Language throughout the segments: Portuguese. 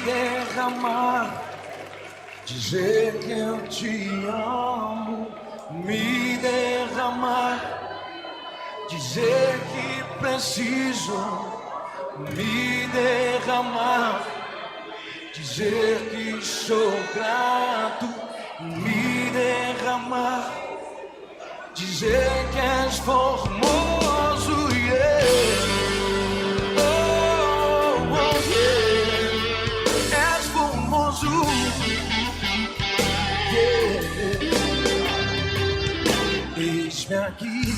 Derramar, dizer que eu te amo, me derramar, dizer que preciso, me derramar, dizer que sou grato, me derramar, dizer que és formoso, yeah. Eis-me aqui,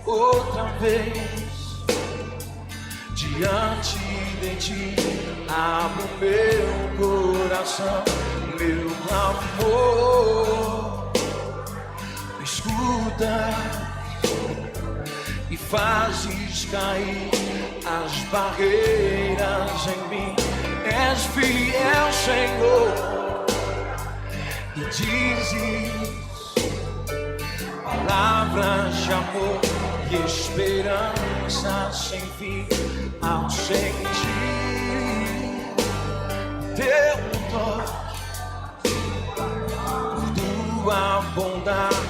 outra vez, diante de ti, abro meu coração, meu amor, escuta e fazes cair as barreiras em mim. És fiel, Senhor, e dizes palavras de amor e esperança sem fim. Ao sentir teu toque, por tua bondade,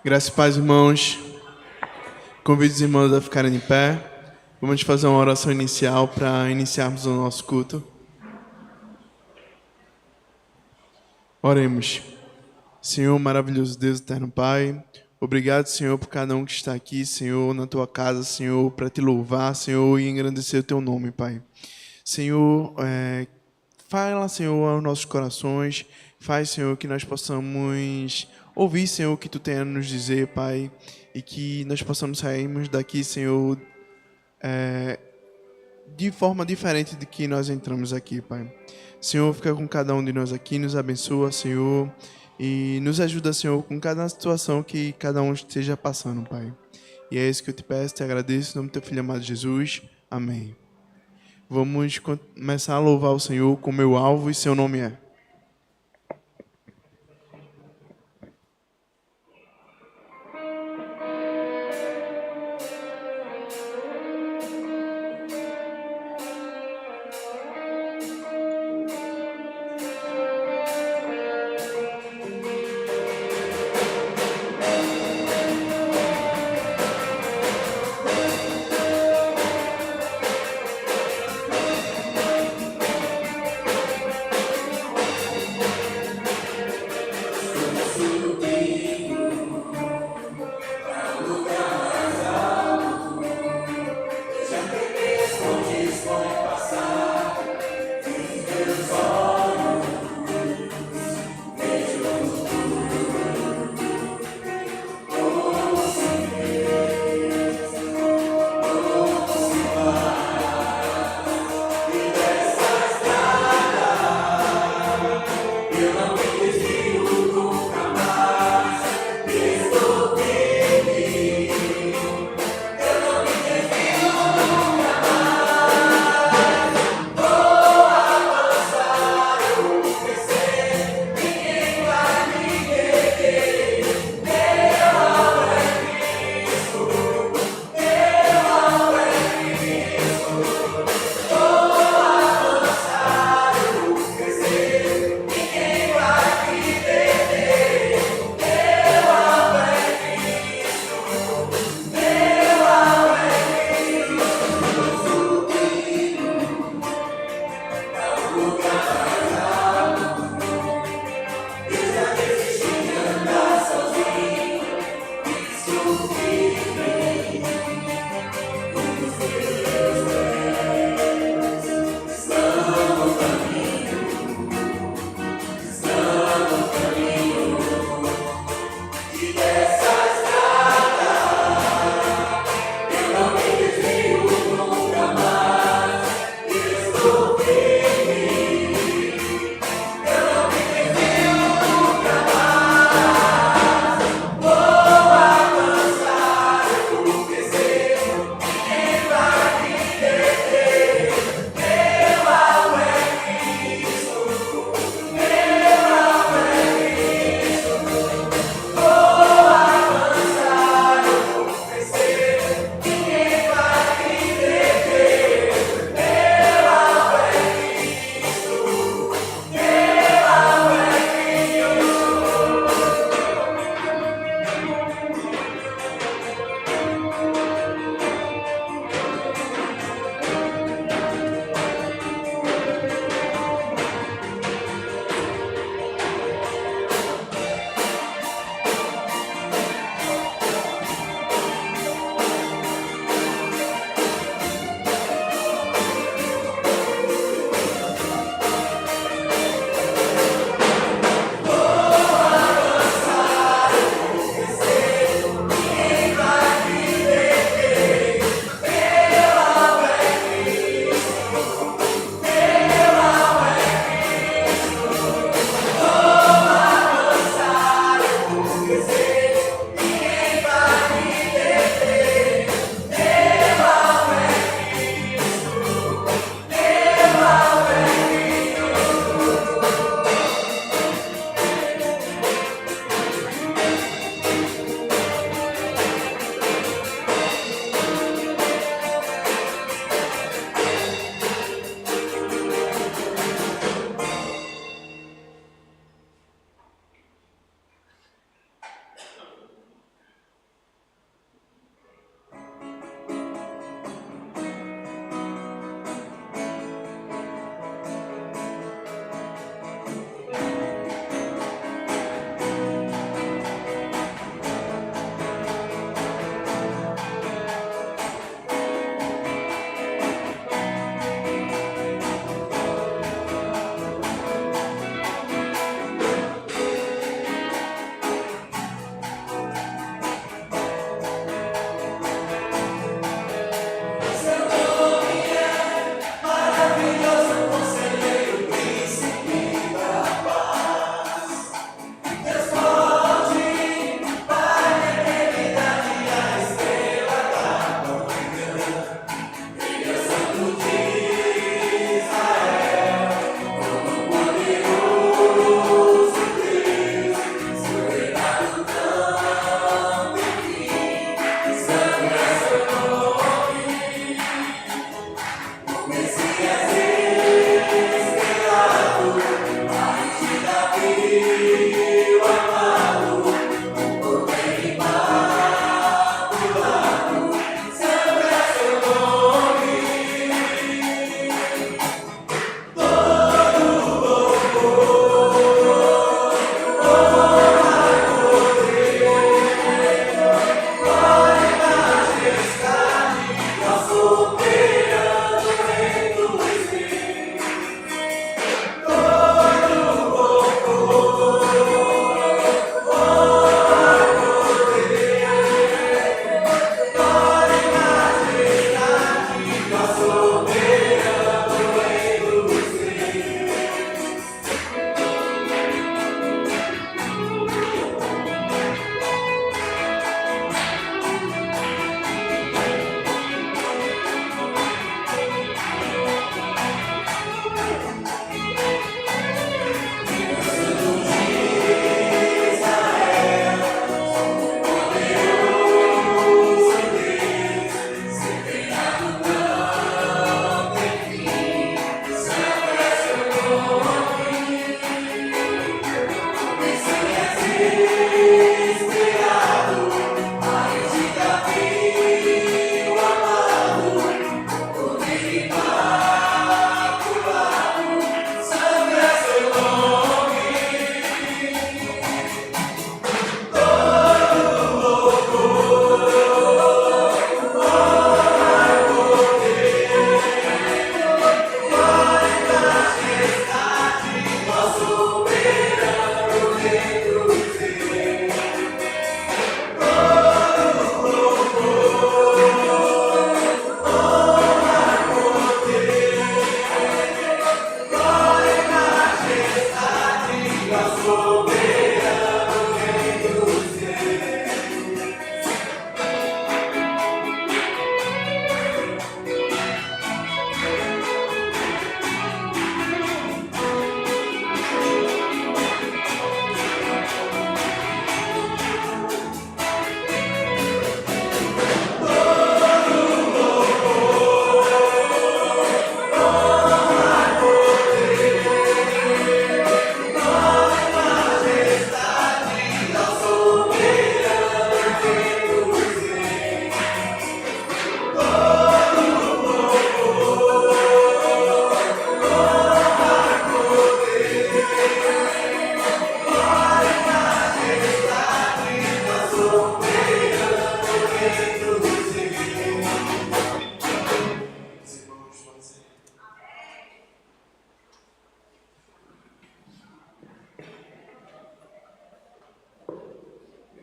Graças e paz, irmãos. Convido os irmãos a ficarem de pé. Vamos fazer uma oração inicial para iniciarmos o nosso culto. Oremos. Senhor, maravilhoso Deus, eterno Pai, obrigado, Senhor, por cada um que está aqui, Senhor, na Tua casa, Senhor, para Te louvar, Senhor, e engrandecer o Teu nome, Pai. Senhor, fala, Senhor, aos nossos corações, faz, Senhor, que nós possamos ouvir, Senhor, o que Tu tem a nos dizer, Pai, e que nós possamos sairmos daqui, Senhor, de forma diferente de que nós entramos aqui, Pai. Senhor, fica com cada um de nós aqui, nos abençoa, Senhor, e nos ajuda, Senhor, com cada situação que cada um esteja passando, Pai. E é isso que eu te peço, te agradeço, em nome do Teu Filho amado Jesus. Amém. Vamos começar a louvar o Senhor com meu alvo e seu nome é. Ninguém vai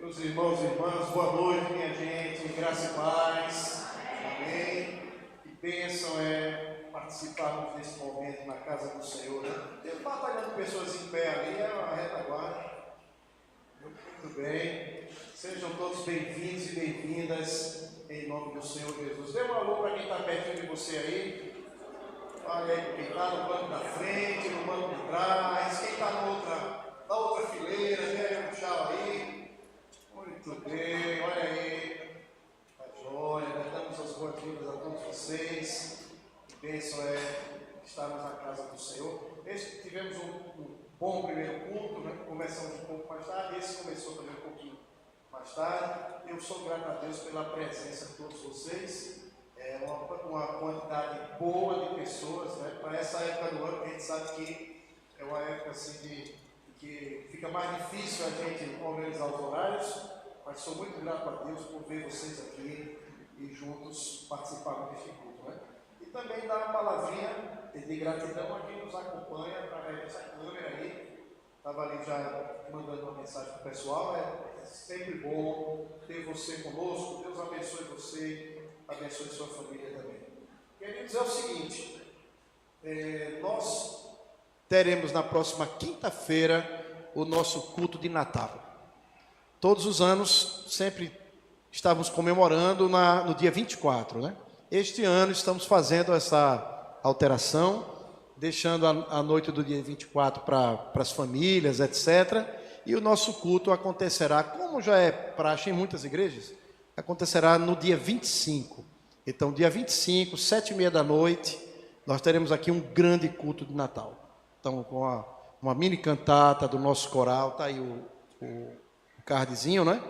Meus irmãos e irmãs, boa noite, minha gente, graça e paz, amém. Que bênção é participarmos desse momento na casa do Senhor, né? Eu estava olhando pessoas em pé ali, é uma retaguarda. Muito bem, sejam todos bem-vindos e bem-vindas em nome do Senhor Jesus. Dê um alô para quem está pertinho de você aí. Olha aí quem está no banco da frente, no banco de trás, quem está na outra fileira, dê um tchau aí. Muito bem, olha aí, tá joia, né? Damos as boas-vindas a todos vocês. Que bênção é estarmos na casa do Senhor. Tivemos um bom primeiro culto, né? Começamos um pouco mais tarde, esse começou também um pouquinho mais tarde. Eu sou grato a Deus pela presença de todos vocês. É uma quantidade boa de pessoas, né? Para essa época do ano, que a gente sabe que é uma época assim que fica mais difícil a gente organizar os horários. Mas sou muito grato a Deus por ver vocês aqui e juntos participarmos deste culto, né? E também dar uma palavrinha de gratidão a quem nos acompanha através dessa câmera aí. Estava ali já mandando uma mensagem para o pessoal. É sempre bom ter você conosco. Deus abençoe você, abençoe sua família também. Queridos, é o seguinte, nós teremos na próxima quinta-feira o nosso culto de Natal. Todos os anos, sempre estávamos comemorando no dia 24, né? Este ano estamos fazendo essa alteração, deixando a noite do dia 24 para as famílias, etc. E o nosso culto acontecerá, como já é praxe em muitas igrejas, acontecerá no dia 25. Então, dia 25, 7h30 da noite, nós teremos aqui um grande culto de Natal. Então, com uma mini cantata do nosso coral, está aí o cardzinho, né?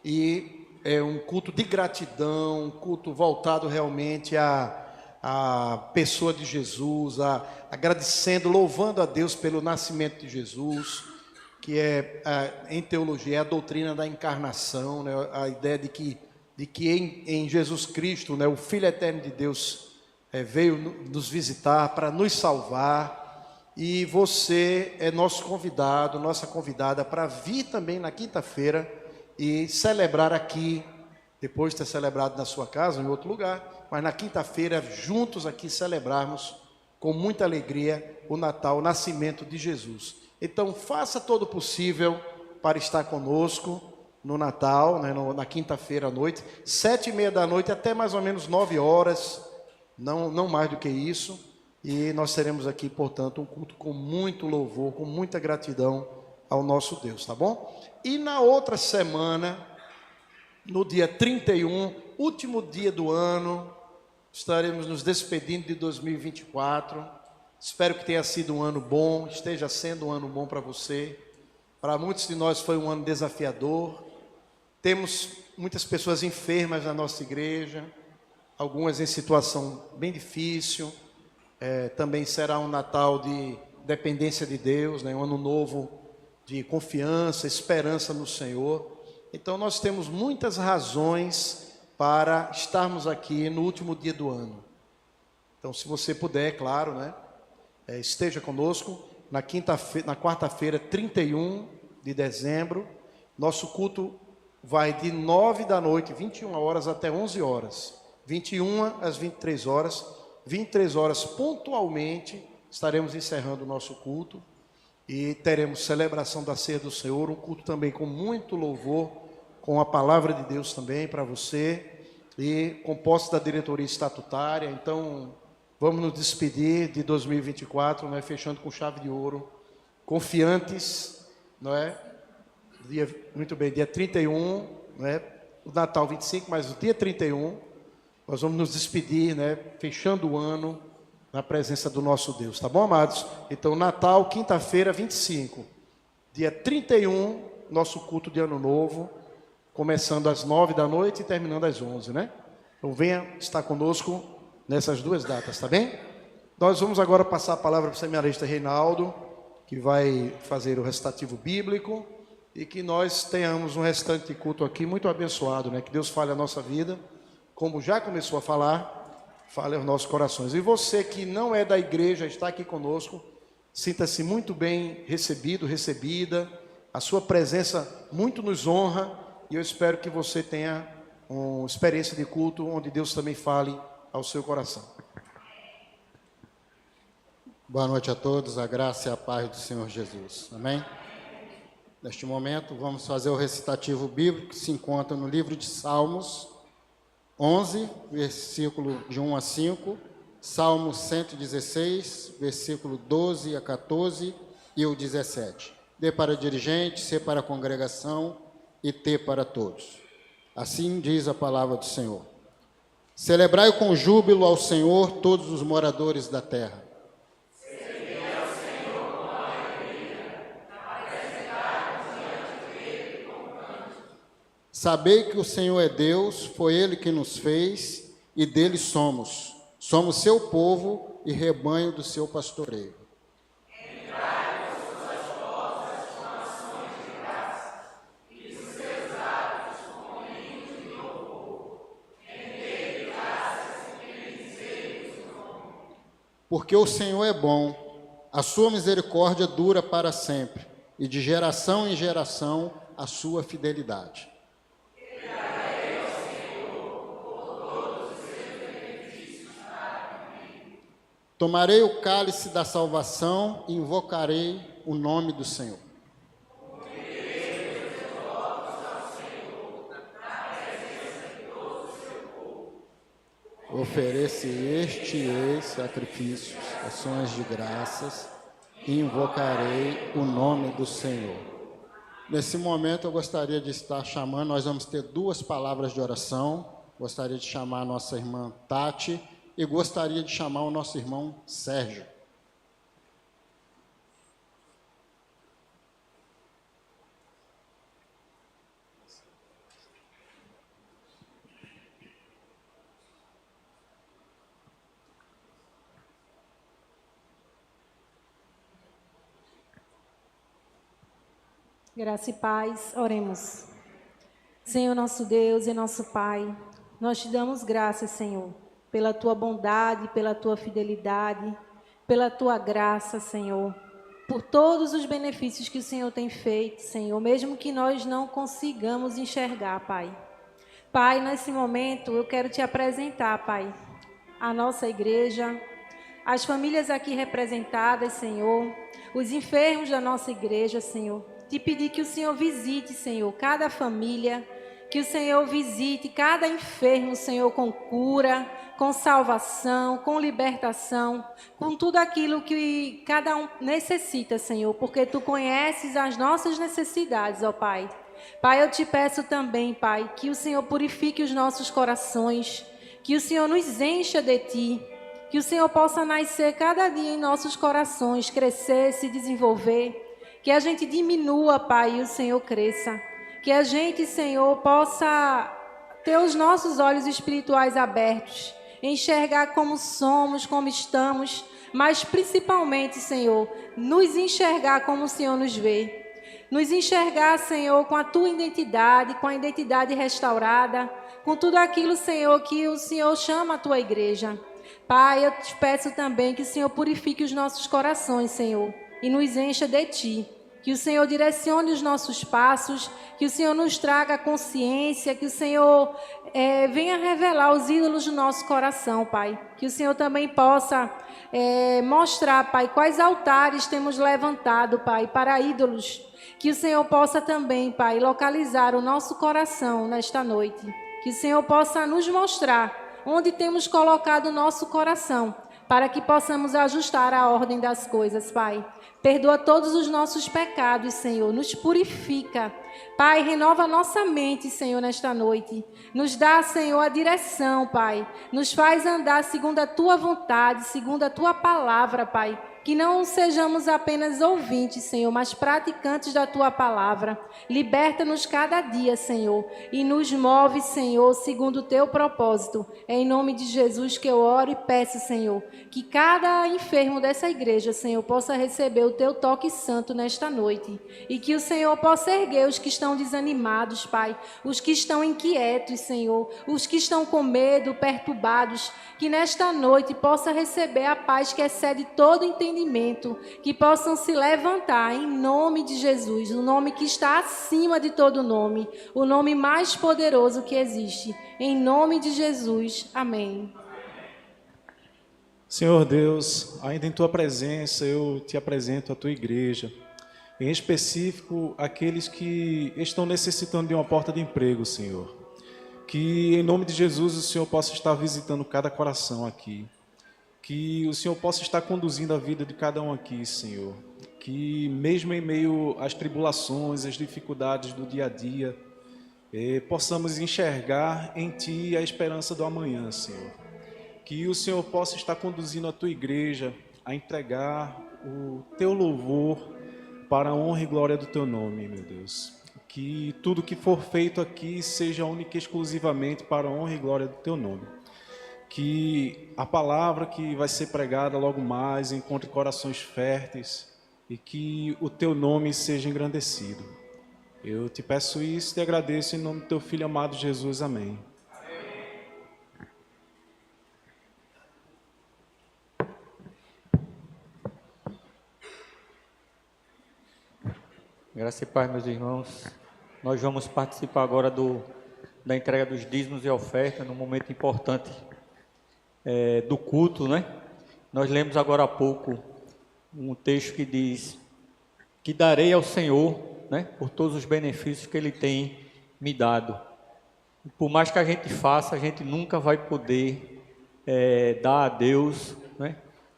E é um culto de gratidão, um culto voltado realmente à pessoa de Jesus, agradecendo, louvando a Deus pelo nascimento de Jesus, que em teologia é a doutrina da encarnação, né? A ideia de que em Jesus Cristo, né, o Filho eterno de Deus veio nos visitar para nos salvar. E você é nosso convidado, nossa convidada para vir também na quinta-feira e celebrar aqui, depois de ter celebrado na sua casa ou em outro lugar, mas na quinta-feira juntos aqui celebrarmos com muita alegria o Natal, o nascimento de Jesus. Então faça todo o possível para estar conosco no Natal, né, na quinta-feira à noite, 7h30 da noite até mais ou menos 9 horas, não mais do que isso. E nós teremos aqui, portanto, um culto com muito louvor, com muita gratidão ao nosso Deus, tá bom? E na outra semana, no dia 31, último dia do ano, estaremos nos despedindo de 2024. Espero que tenha sido um ano bom, esteja sendo um ano bom para você. Para muitos de nós foi um ano desafiador. Temos muitas pessoas enfermas na nossa igreja, algumas em situação bem difícil. Também será um Natal de dependência de Deus, né? Um ano novo de confiança, esperança no Senhor. Então nós temos muitas razões para estarmos aqui no último dia do ano. Então, se você puder, claro, né? Esteja conosco na quarta-feira, 31 de dezembro. Nosso culto vai de 9 da noite, 21 horas até 11 horas. 21 às 23 horas. 23 horas pontualmente estaremos encerrando o nosso culto. E teremos celebração da ceia do Senhor, um culto também com muito louvor, com a palavra de Deus também para você, e composto da diretoria estatutária. Então, vamos nos despedir de 2024, não é? Fechando com chave de ouro, confiantes, não é? Muito bem, dia 31, não é? O Natal 25, mas o dia 31, nós vamos nos despedir, né? Fechando o ano na presença do nosso Deus, tá bom, amados? Então, Natal, quinta-feira, 25, dia 31, nosso culto de Ano Novo, começando às 9 da noite e terminando às 11, né? Então, venha estar conosco nessas duas datas, tá bem? Nós vamos agora passar a palavra para o seminarista Reinaldo, que vai fazer o recitativo bíblico, e que nós tenhamos um restante de culto aqui muito abençoado, né? Que Deus fale a nossa vida, como já começou a falar, fale aos nossos corações. E você que não é da igreja, está aqui conosco, sinta-se muito bem recebido, recebida, a sua presença muito nos honra, e eu espero que você tenha uma experiência de culto, onde Deus também fale ao seu coração. Boa noite a todos, a graça e a paz do Senhor Jesus. Amém? Neste momento, vamos fazer o recitativo bíblico que se encontra no livro de Salmos 11, versículo de 1 a 5, Salmo 116, versículo 12 a 14 e o 17. D para dirigente, C para a congregação e T para todos. Assim diz a palavra do Senhor. Celebrai com júbilo ao Senhor todos os moradores da terra. Sabei que o Senhor é Deus, foi Ele que nos fez e dele somos. Somos seu povo e rebanho do seu pastoreio. Entrai nas suas portas com ações de graça e dos seus atos com hinos de louvor. Rendei graças e bendizei o nome. Porque o Senhor é bom, a sua misericórdia dura para sempre, e de geração em geração a sua fidelidade. Tomarei o cálice da salvação e invocarei o nome do Senhor. Oferecer-te-ei sacrifícios, ações de graças, e invocarei o nome do Senhor. Nesse momento eu gostaria de estar chamando, nós vamos ter duas palavras de oração. Gostaria de chamar a nossa irmã Tati e gostaria de chamar o nosso irmão Sérgio. Graça e paz, oremos. Senhor nosso Deus e nosso Pai, nós te damos graças, Senhor, pela tua bondade, pela tua fidelidade, pela tua graça, Senhor, por todos os benefícios que o Senhor tem feito, Senhor, mesmo que nós não consigamos enxergar, Pai. Pai, nesse momento eu quero te apresentar, Pai, a nossa igreja, as famílias aqui representadas, Senhor, os enfermos da nossa igreja, Senhor. Te pedir que o Senhor visite, Senhor, cada família, que o Senhor visite cada enfermo, Senhor, com cura, com salvação, com libertação, com tudo aquilo que cada um necessita, Senhor, porque Tu conheces as nossas necessidades, ó Pai. Pai, eu te peço também, Pai, que o Senhor purifique os nossos corações, que o Senhor nos encha de Ti, que o Senhor possa nascer cada dia em nossos corações, crescer, se desenvolver, Que a gente diminua, Pai, e o Senhor cresça. Que a gente, Senhor, possa ter os nossos olhos espirituais abertos, enxergar como somos, como estamos, mas principalmente, Senhor, nos enxergar como o Senhor nos vê. Nos enxergar, Senhor, com a Tua identidade, com a identidade restaurada, com tudo aquilo, Senhor, que o Senhor chama a Tua igreja. Pai, eu te peço também que o Senhor purifique os nossos corações, Senhor, e nos encha de Ti. Que o Senhor direcione os nossos passos, que o Senhor nos traga consciência, que o Senhor venha revelar os ídolos do nosso coração, Pai. Que o Senhor também possa mostrar, Pai, quais altares temos levantado, Pai, para ídolos. Que o Senhor possa também, Pai, localizar o nosso coração nesta noite. Que o Senhor possa nos mostrar onde temos colocado o nosso coração, para que possamos ajustar a ordem das coisas, Pai. Perdoa todos os nossos pecados, Senhor. Nos purifica. Pai, renova nossa mente, Senhor, nesta noite. Nos dá, Senhor, a direção, Pai. Nos faz andar segundo a Tua vontade, segundo a Tua palavra, Pai. Que não sejamos apenas ouvintes, Senhor, mas praticantes da Tua palavra. Liberta-nos cada dia, Senhor, e nos move, Senhor, segundo o Teu propósito. É em nome de Jesus que eu oro e peço, Senhor, que cada enfermo dessa igreja, Senhor, possa receber o Teu toque santo nesta noite. E que o Senhor possa erguer os que estão desanimados, Pai, os que estão inquietos, Senhor, os que estão com medo, perturbados, que nesta noite possa receber a paz que excede todo entendimento, que possam se levantar em nome de Jesus, o nome que está acima de todo nome, o nome mais poderoso que existe. Em nome de Jesus, amém. Senhor Deus, ainda em Tua presença eu te apresento a Tua igreja, em específico aqueles que estão necessitando de uma porta de emprego, Senhor. Que em nome de Jesus o Senhor possa estar visitando cada coração aqui. Que o Senhor possa estar conduzindo a vida de cada um aqui, Senhor. Que mesmo em meio às tribulações, às dificuldades do dia a dia, possamos enxergar em Ti a esperança do amanhã, Senhor. Que o Senhor possa estar conduzindo a Tua igreja a entregar o Teu louvor para a honra e glória do Teu nome, meu Deus. Que tudo que for feito aqui seja única e exclusivamente para a honra e glória do Teu nome. Que a palavra que vai ser pregada logo mais encontre corações férteis e que o Teu nome seja engrandecido. Eu te peço isso e te agradeço em nome do Teu Filho amado Jesus. Amém. Graça e paz, meus irmãos. Nós vamos participar agora da entrega dos dízimos e ofertas, num momento importante do culto, né? Nós lemos agora há pouco um texto que diz que darei ao Senhor, né, por todos os benefícios que Ele tem me dado. Por mais que a gente faça, a gente nunca vai poder dar a Deus, né,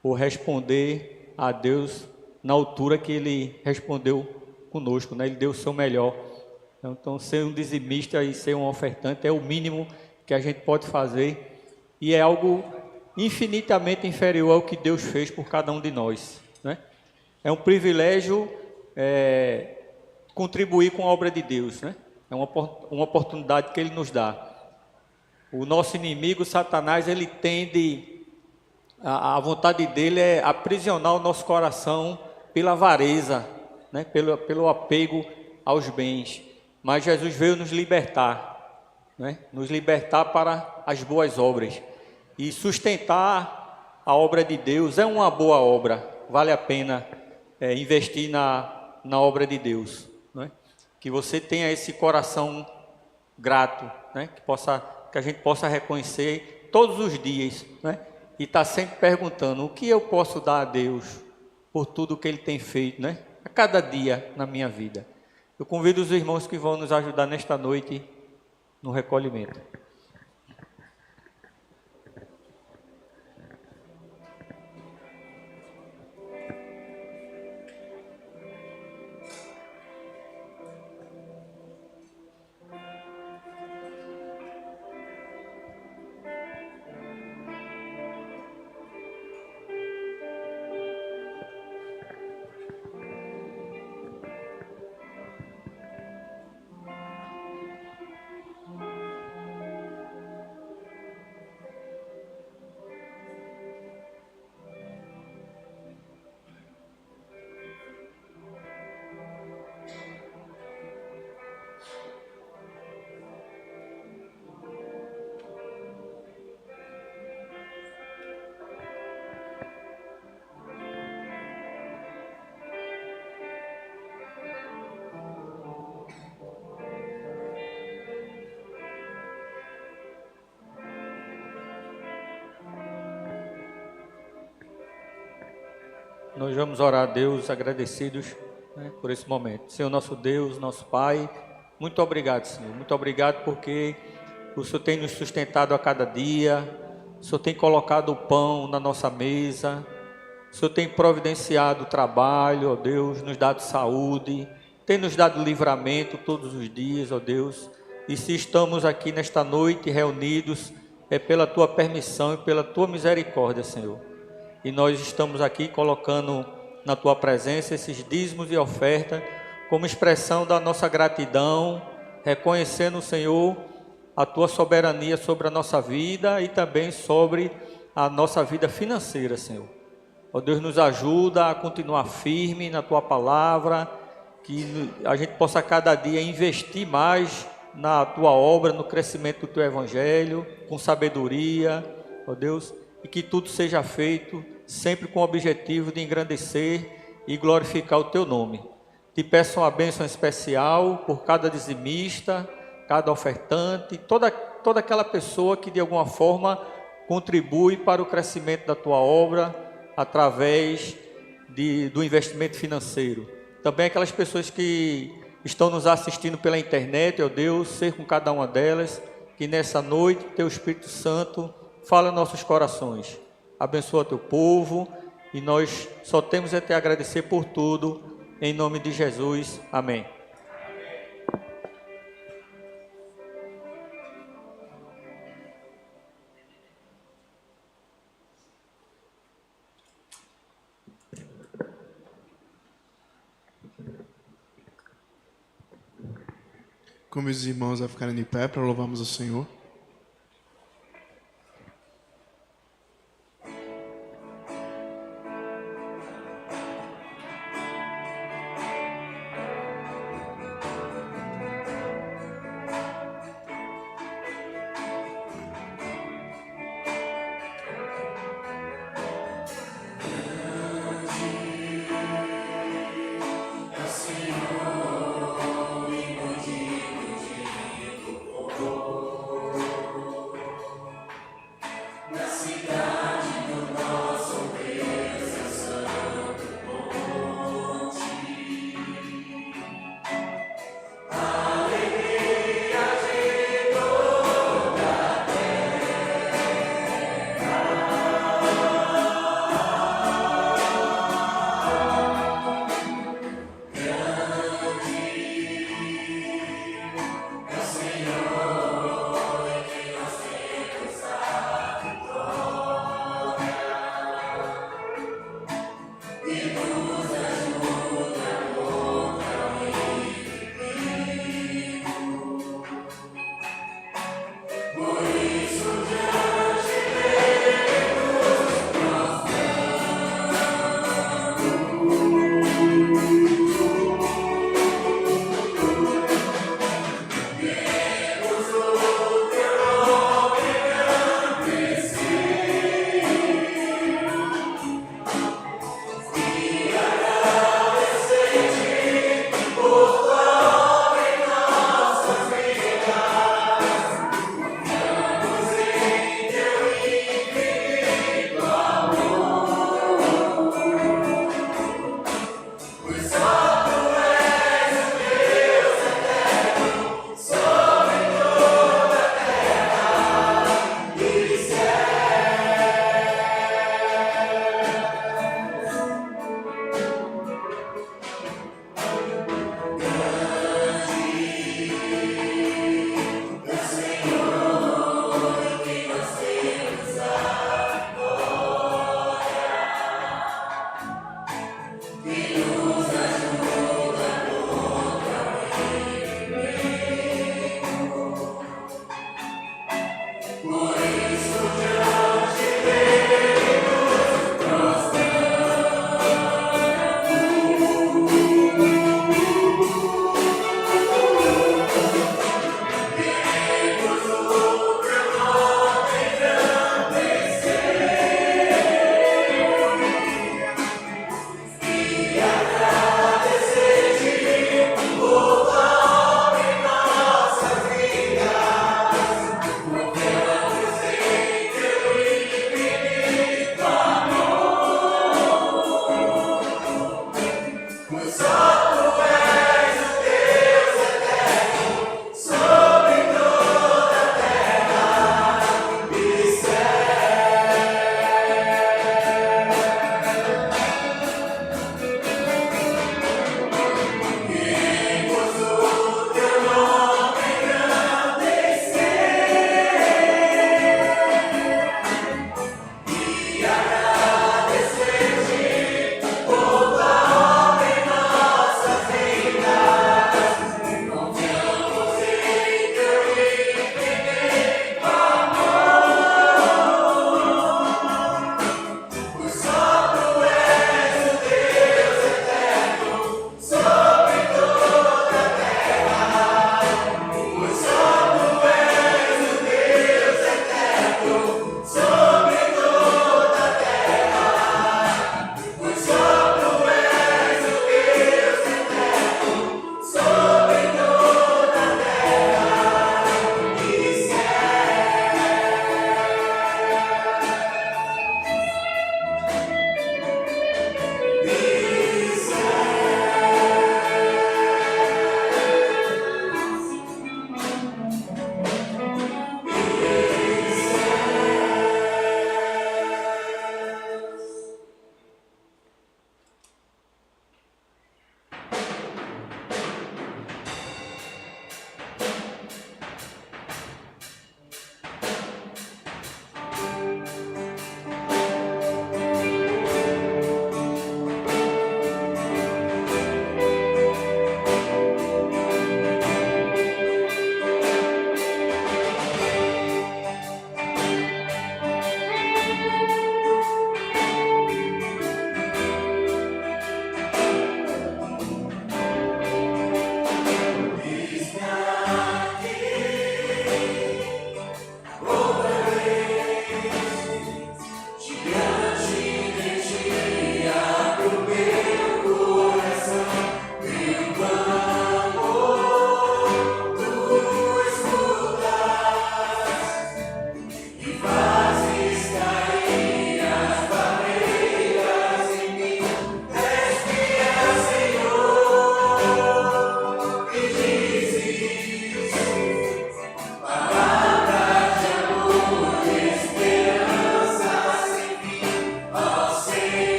ou responder a Deus na altura que Ele respondeu conosco, né? Ele deu o seu melhor. Então, ser um dizimista e ser um ofertante é o mínimo que a gente pode fazer e é algo infinitamente inferior ao que Deus fez por cada um de nós, né? É um privilégio contribuir com a obra de Deus, né? É uma oportunidade que Ele nos dá. O nosso inimigo, Satanás, ele tende, a vontade dele é aprisionar o nosso coração pela avareza, né? Pelo apego aos bens. Mas Jesus veio nos libertar, né? Nos libertar para as boas obras. E sustentar a obra de Deus é uma boa obra. Vale a pena investir na obra de Deus, né? Que você tenha esse coração grato, né? Que a gente possa reconhecer todos os dias, né? E estar sempre perguntando: o que eu posso dar a Deus por tudo que Ele tem feito, né? A cada dia na minha vida. Eu convido os irmãos que vão nos ajudar nesta noite no recolhimento. Nós vamos orar a Deus agradecidos, né, por esse momento. Senhor nosso Deus, nosso Pai, muito obrigado, Senhor. Muito obrigado porque o Senhor tem nos sustentado a cada dia. O Senhor tem colocado o pão na nossa mesa. O Senhor tem providenciado o trabalho, ó Deus, nos dado saúde, tem nos dado livramento todos os dias, ó Deus. E se estamos aqui nesta noite reunidos, é pela Tua permissão e pela Tua misericórdia, Senhor. E nós estamos aqui colocando na Tua presença esses dízimos e ofertas como expressão da nossa gratidão, reconhecendo, Senhor, a Tua soberania sobre a nossa vida e também sobre a nossa vida financeira, Senhor. Ó Deus, nos ajuda a continuar firme na Tua palavra, que a gente possa cada dia investir mais na Tua obra, no crescimento do Teu Evangelho, com sabedoria, ó Deus, e que tudo seja feito sempre com o objetivo de engrandecer e glorificar o Teu nome. Te peço uma bênção especial por cada dizimista, cada ofertante, toda aquela pessoa que de alguma forma contribui para o crescimento da Tua obra, através do investimento financeiro. Também aquelas pessoas que estão nos assistindo pela internet, ó Deus, ser com cada uma delas, que nessa noite Teu Espírito Santo fala em nossos corações. Abençoa Teu povo e nós só temos a Te agradecer por tudo, em nome de Jesus. Amém. Convido os irmãos a ficarem de pé para louvarmos o Senhor.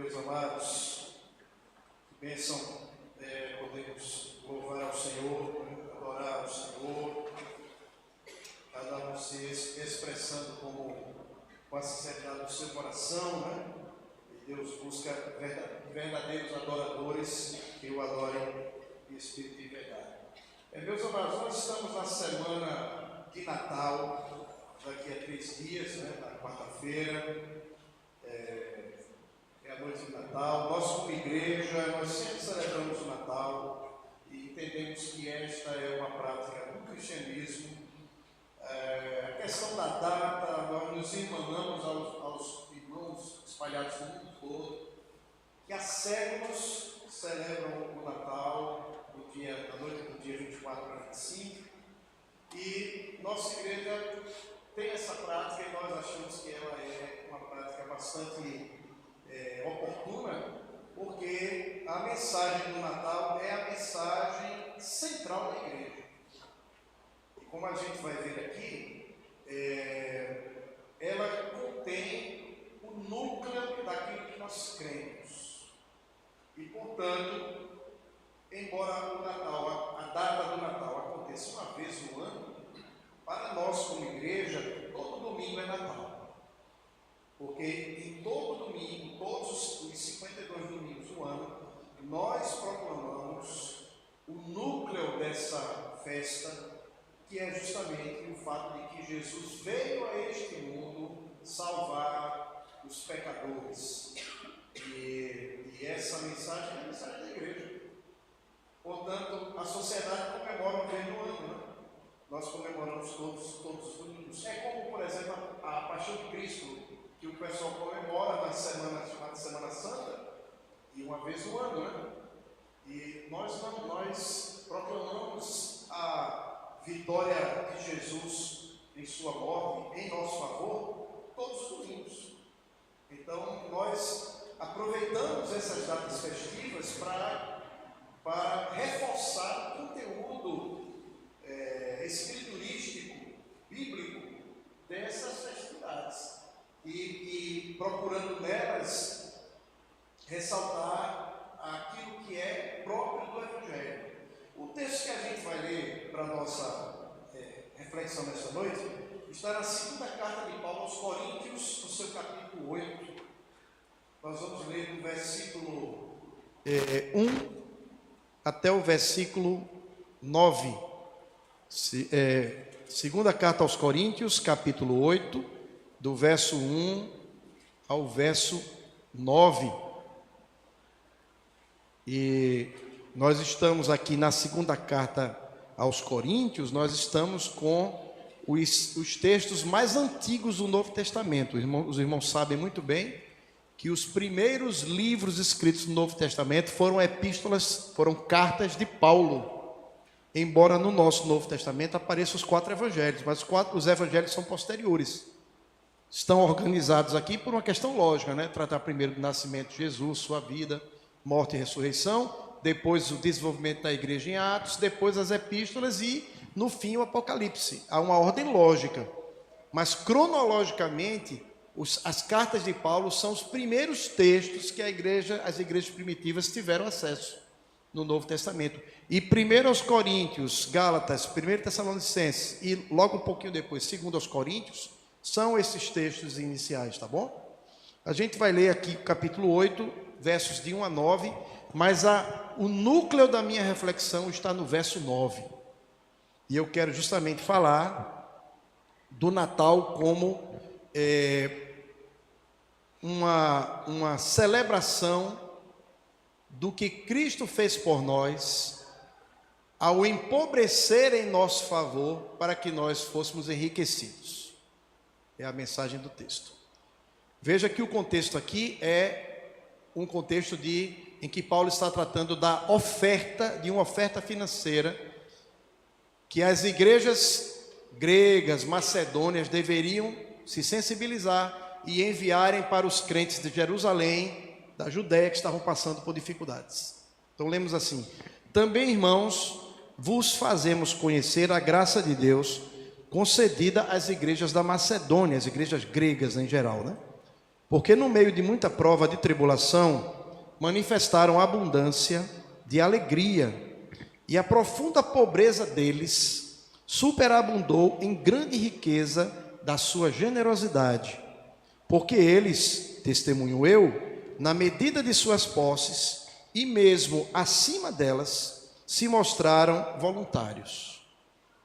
Meus amados, que bênção podemos louvar ao Senhor, adorar ao Senhor, cada um se expressando com a sinceridade do seu coração, né? E Deus busca verdadeiros adoradores que o adorem em espírito e verdade. Meus amados, nós estamos na semana de Natal, daqui a 3 dias, né? Na quarta-feira. É a noite de Natal. Nós, como igreja, nós sempre celebramos o Natal e entendemos que esta é uma prática do cristianismo. A questão da data, nós nos irmanamos aos irmãos espalhados no mundo todo, que há séculos celebram o Natal, na noite do dia 24 para 25, e nossa igreja tem essa prática e nós achamos que ela é uma prática bastante oportuna, porque a mensagem do Natal é a mensagem central da igreja. E como a gente vai ver aqui, ela contém o núcleo daquilo que nós cremos. E, portanto, embora o Natal, a data do Natal aconteça uma vez no ano, para nós como igreja, todo domingo é Natal. Porque em todo domingo, todos os 52 domingos do ano, nós proclamamos o núcleo dessa festa, que é justamente o fato de que Jesus veio a este mundo salvar os pecadores. E essa mensagem é a mensagem da igreja. Portanto, a sociedade comemora uma vez no ano, né? Nós comemoramos todos os domingos. É como, por exemplo, a Paixão de Cristo, que o pessoal comemora na semana chamada Semana Santa, e uma vez no ano, né? E nós proclamamos a vitória de Jesus em sua morte, em nosso favor, todos os domingos. Então, nós aproveitamos essas datas festivas para reforçar o conteúdo escriturístico, bíblico, dessas festividades. E procurando nelas ressaltar aquilo que é próprio do Evangelho. O texto que a gente vai ler para a nossa reflexão nesta noite está na segunda carta de Paulo aos Coríntios, no seu capítulo 8. Nós vamos ler do versículo 1 até o versículo 9. Segunda carta aos Coríntios, capítulo 8, do verso 1 ao verso 9. E nós estamos aqui na segunda carta aos Coríntios, nós estamos com os textos mais antigos do Novo Testamento. Os irmãos sabem muito bem que os primeiros livros escritos no Novo Testamento foram epístolas, foram cartas de Paulo. Embora no nosso Novo Testamento apareçam os 4 evangelhos, mas os evangelhos são posteriores. Estão organizados aqui por uma questão lógica, né? Tratar primeiro do nascimento de Jesus, sua vida, morte e ressurreição, depois o desenvolvimento da igreja em Atos, depois as epístolas e, no fim, o Apocalipse. Há uma ordem lógica, mas cronologicamente, as cartas de Paulo são os primeiros textos que as igrejas primitivas tiveram acesso no Novo Testamento. E 1 aos Coríntios, Gálatas, 1 Tessalonicenses e logo um pouquinho depois, 2 aos Coríntios, são esses textos iniciais, tá bom? A gente vai ler aqui o capítulo 8, versos de 1 a 9, mas o núcleo da minha reflexão está no verso 9. E eu quero justamente falar do Natal como uma celebração do que Cristo fez por nós, ao empobrecer em nosso favor, para que nós fôssemos enriquecidos. É a mensagem do texto. Veja que o contexto aqui é um contexto em que Paulo está tratando de uma oferta financeira que as igrejas gregas, macedônias deveriam se sensibilizar e enviarem para os crentes de Jerusalém, da Judéia, que estavam passando por dificuldades. Então lemos assim: também, irmãos, vos fazemos conhecer a graça de Deus concedida às igrejas da Macedônia, as igrejas gregas em geral, né? porque no meio de muita prova de tribulação, manifestaram abundância de alegria, e a profunda pobreza deles superabundou em grande riqueza da sua generosidade, porque eles, testemunho eu, na medida de suas posses, e mesmo acima delas, se mostraram voluntários,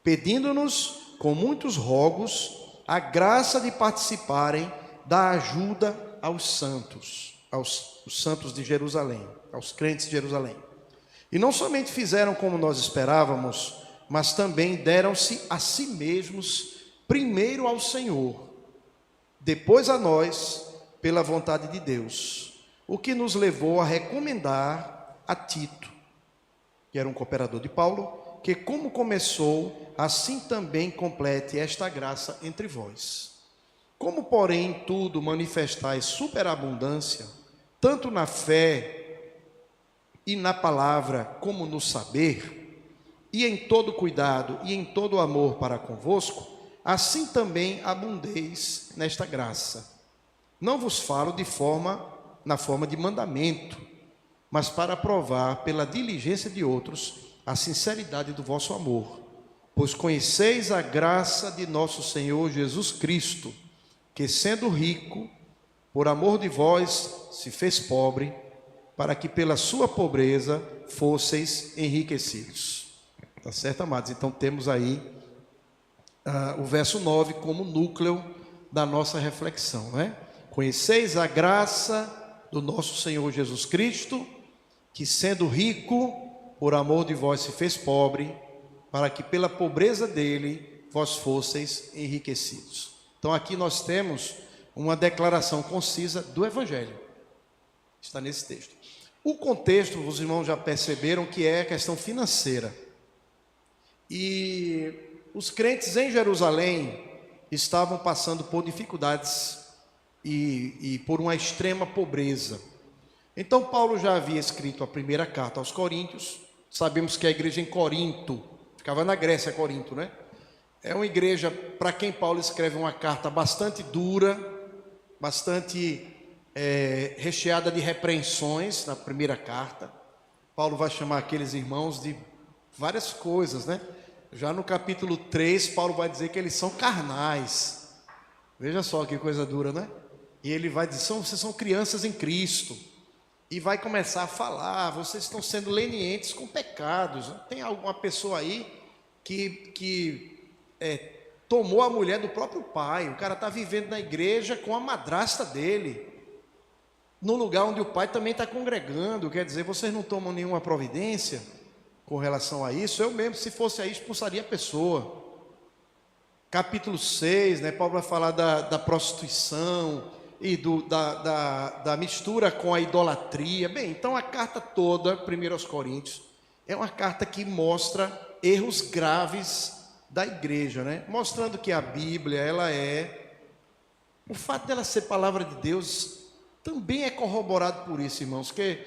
pedindo-nos com muitos rogos a graça de participarem da ajuda aos santos, os santos de Jerusalém, aos crentes de Jerusalém. E não somente fizeram como nós esperávamos, mas também deram-se a si mesmos, primeiro ao Senhor, depois a nós, pela vontade de Deus, o que nos levou a recomendar a Tito, que era um cooperador de Paulo, que como começou, assim também complete esta graça entre vós. Como, porém, em tudo manifestais superabundância, tanto na fé e na palavra, como no saber, e em todo cuidado e em todo amor para convosco, assim também abundeis nesta graça. Não vos falo na forma de mandamento, mas para provar pela diligência de outros a sinceridade do vosso amor. Pois conheceis a graça de nosso Senhor Jesus Cristo, que sendo rico, por amor de vós, se fez pobre, para que pela sua pobreza fosseis enriquecidos. Tá certo, amados? Então temos aí o verso 9 como núcleo da nossa reflexão, né? Conheceis a graça do nosso Senhor Jesus Cristo, que sendo rico, por amor de vós se fez pobre, para que pela pobreza dele vós fosseis enriquecidos. Então aqui nós temos uma declaração concisa do Evangelho. Está nesse texto. O contexto, os irmãos já perceberam que é a questão financeira. E os crentes em Jerusalém estavam passando por dificuldades e por uma extrema pobreza. Então Paulo já havia escrito a primeira carta aos Coríntios. Sabemos que a igreja em Corinto, ficava na Grécia, Corinto, né? É uma igreja para quem Paulo escreve uma carta bastante dura, bastante recheada de repreensões na primeira carta. Paulo vai chamar aqueles irmãos de várias coisas, né? Já no capítulo 3, Paulo vai dizer que eles são carnais. Veja só que coisa dura, né? E ele vai dizer, vocês são crianças em Cristo. E vai começar a falar, vocês estão sendo lenientes com pecados. Tem alguma pessoa aí que tomou a mulher do próprio pai. O cara está vivendo na igreja com a madrasta dele, no lugar onde o pai também está congregando. Quer dizer, vocês não tomam nenhuma providência com relação a isso? Eu mesmo, se fosse aí, expulsaria a pessoa. Capítulo 6, né, Paulo vai falar da prostituição e da mistura com a idolatria. Bem, então a carta toda, 1 aos Coríntios, é uma carta que mostra erros graves da igreja, né? Mostrando que a Bíblia, o fato dela ser palavra de Deus também é corroborado por isso, irmãos, que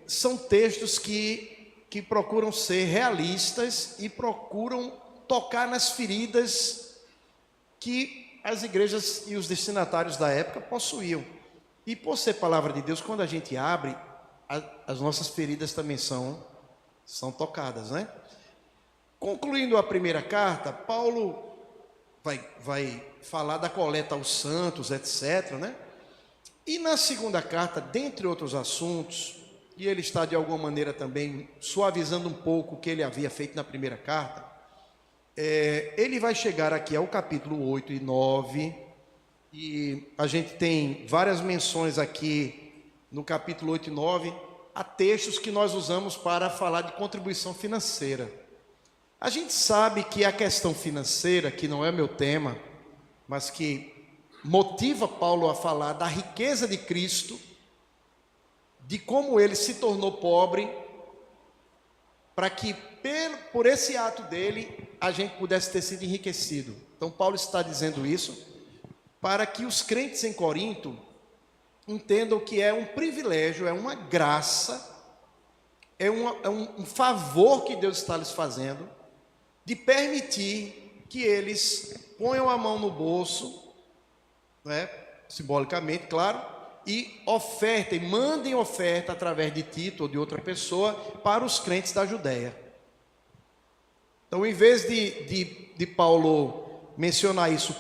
são textos que procuram ser realistas e procuram tocar nas feridas que as igrejas e os destinatários da época possuíam. E por ser palavra de Deus, quando a gente abre, as nossas feridas também são tocadas, né? Concluindo a primeira carta, Paulo vai falar da coleta aos santos, etc., né? E na segunda carta, dentre outros assuntos, e ele está de alguma maneira também suavizando um pouco o que ele havia feito na primeira carta, ele vai chegar aqui ao capítulo 8 e 9, e a gente tem várias menções aqui no capítulo 8 e 9, a textos que nós usamos para falar de contribuição financeira. A gente sabe que a questão financeira, que não é meu tema, mas que motiva Paulo a falar da riqueza de Cristo, de como ele se tornou pobre, para que por esse ato dele a gente pudesse ter sido enriquecido. Então Paulo está dizendo isso para que os crentes em Corinto entendam que é um privilégio, é uma graça, é um favor que Deus está lhes fazendo, de permitir que eles ponham a mão no bolso, né, simbolicamente, claro, e ofertem, mandem oferta através de Tito ou de outra pessoa para os crentes da Judéia. Então, em vez de Paulo mencionar isso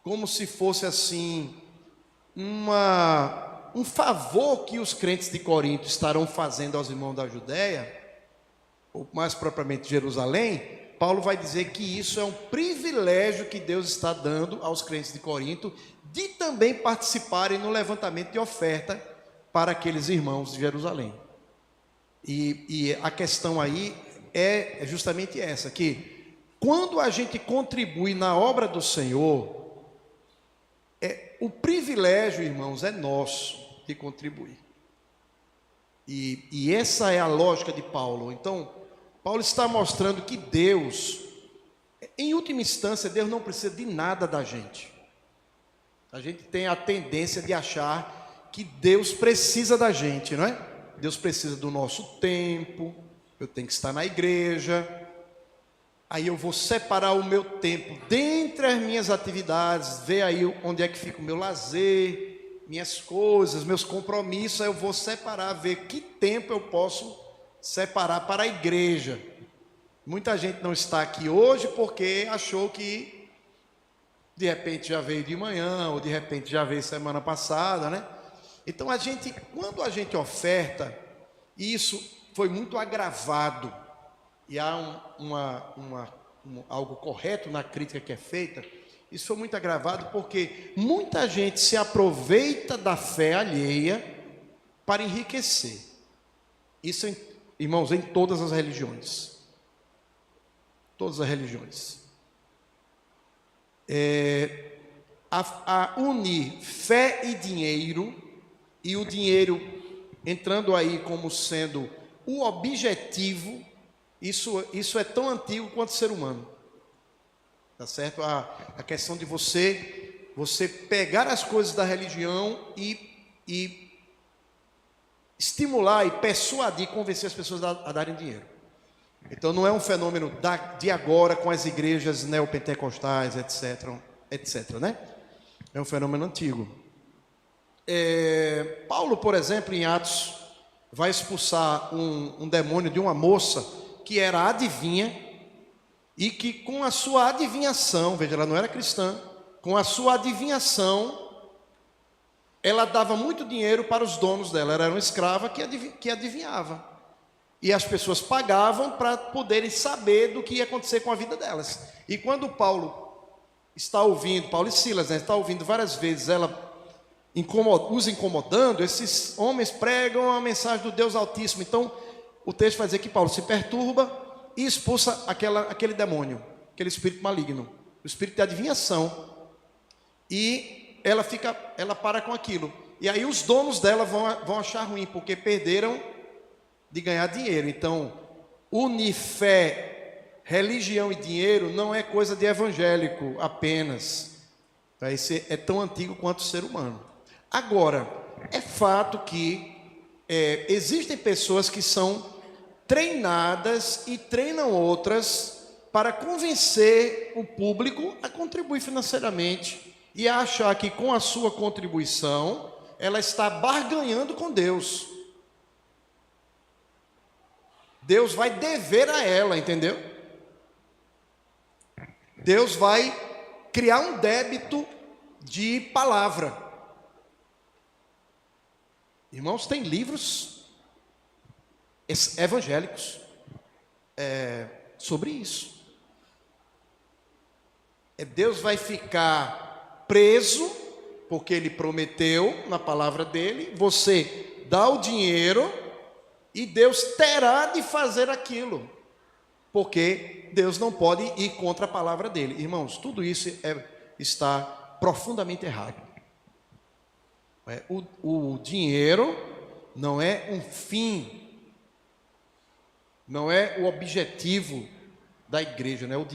como se fosse assim um favor que os crentes de Corinto estarão fazendo aos irmãos da Judéia, ou mais propriamente Jerusalém, Paulo vai dizer que isso é um privilégio que Deus está dando aos crentes de Corinto, de também participarem no levantamento de oferta para aqueles irmãos de Jerusalém. E a questão aí é justamente essa, que quando a gente contribui na obra do Senhor, o privilégio, irmãos, é nosso de contribuir. E essa é a lógica de Paulo. Então, Paulo está mostrando que Deus, em última instância, Deus não precisa de nada da gente. A gente tem a tendência de achar que Deus precisa da gente, não é? Deus precisa do nosso tempo, eu tenho que estar na igreja, aí eu vou separar o meu tempo dentre as minhas atividades, ver aí onde é que fica o meu lazer, minhas coisas, meus compromissos, aí eu vou separar, ver que tempo eu posso separar para a igreja. Muita gente não está aqui hoje porque achou que de repente já veio de manhã, ou de repente já veio semana passada, né? Então quando a gente oferta, isso foi muito agravado, e há algo correto na crítica que é feita, isso foi muito agravado porque muita gente se aproveita da fé alheia para enriquecer. Isso, irmãos, em todas as religiões. Todas as religiões. A unir fé e o dinheiro entrando aí como sendo o objetivo, isso é tão antigo quanto o ser humano. Tá certo? A questão de você pegar as coisas da religião e estimular e persuadir, convencer as pessoas a darem dinheiro. Então não é um fenômeno de agora com as igrejas neopentecostais, etc, né? É um fenômeno antigo. Paulo, por exemplo, em Atos, vai expulsar um demônio de uma moça que era adivinha, e que com a sua adivinhação, veja, ela não era cristã, com a sua adivinhação, ela dava muito dinheiro para os donos dela. Ela era uma escrava que adivinhava. E as pessoas pagavam para poderem saber do que ia acontecer com a vida delas. E quando Paulo está ouvindo, Paulo e Silas, está ouvindo várias vezes ela os incomodando, esses homens pregam a mensagem do Deus Altíssimo. Então, o texto vai dizer que Paulo se perturba e expulsa aquele demônio, aquele espírito maligno, o espírito de adivinhação. E ela para com aquilo. E aí os donos dela vão achar ruim, porque perderam de ganhar dinheiro. Então, unir fé, religião e dinheiro não é coisa de evangélico apenas. Esse é tão antigo quanto o ser humano. Agora, é fato que existem pessoas que são treinadas e treinam outras para convencer o público a contribuir financeiramente e a achar que com a sua contribuição ela está barganhando com Deus. Deus vai dever a ela, entendeu? Deus vai criar um débito de palavra. Irmãos, tem livros evangélicos sobre isso. Deus vai ficar preso, porque Ele prometeu na palavra dEle, você dá o dinheiro e Deus terá de fazer aquilo, porque Deus não pode ir contra a palavra dEle. Irmãos, tudo isso está profundamente errado. O dinheiro não é um fim, não é o objetivo da igreja, né? O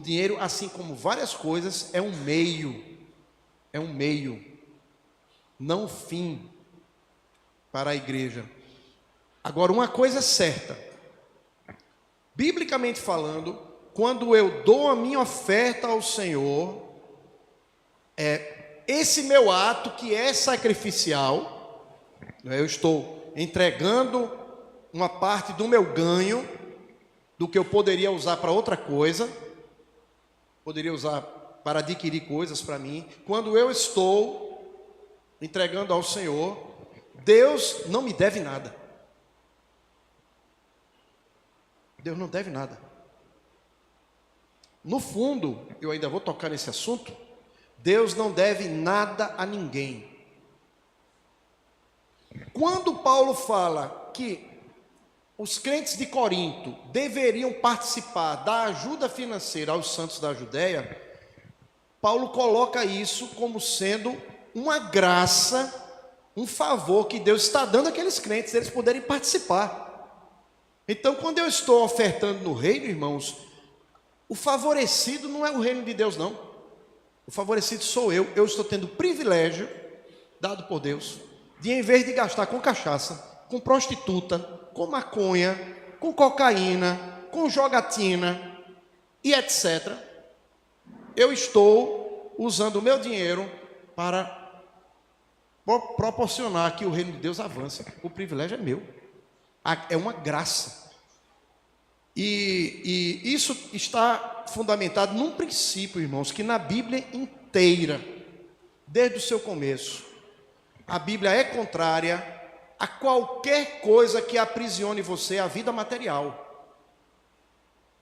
dinheiro, assim como várias coisas, é um meio, não um fim para a igreja. Agora, uma coisa é certa, biblicamente falando, quando eu dou a minha oferta ao Senhor, esse meu ato que é sacrificial, eu estou entregando uma parte do meu ganho, do que eu poderia usar para outra coisa, poderia usar para adquirir coisas para mim. Quando eu estou entregando ao Senhor, Deus não me deve nada. Deus não deve nada. No fundo, eu ainda vou tocar nesse assunto, Deus não deve nada a ninguém. Quando Paulo fala que os crentes de Corinto deveriam participar da ajuda financeira aos santos da Judéia, Paulo coloca isso como sendo uma graça, um favor que Deus está dando àqueles crentes, eles poderem participar. Então, quando eu estou ofertando no reino, irmãos, o favorecido não é o reino de Deus, não. O favorecido sou eu. Eu estou tendo o privilégio, dado por Deus, de, em vez de gastar com cachaça, com prostituta, com maconha, com cocaína, com jogatina e etc., eu estou usando o meu dinheiro para proporcionar que o reino de Deus avance. O privilégio é meu. É uma graça. E isso está fundamentado num princípio, irmãos, que na Bíblia inteira, desde o seu começo, a Bíblia é contrária a qualquer coisa que aprisione você à vida material.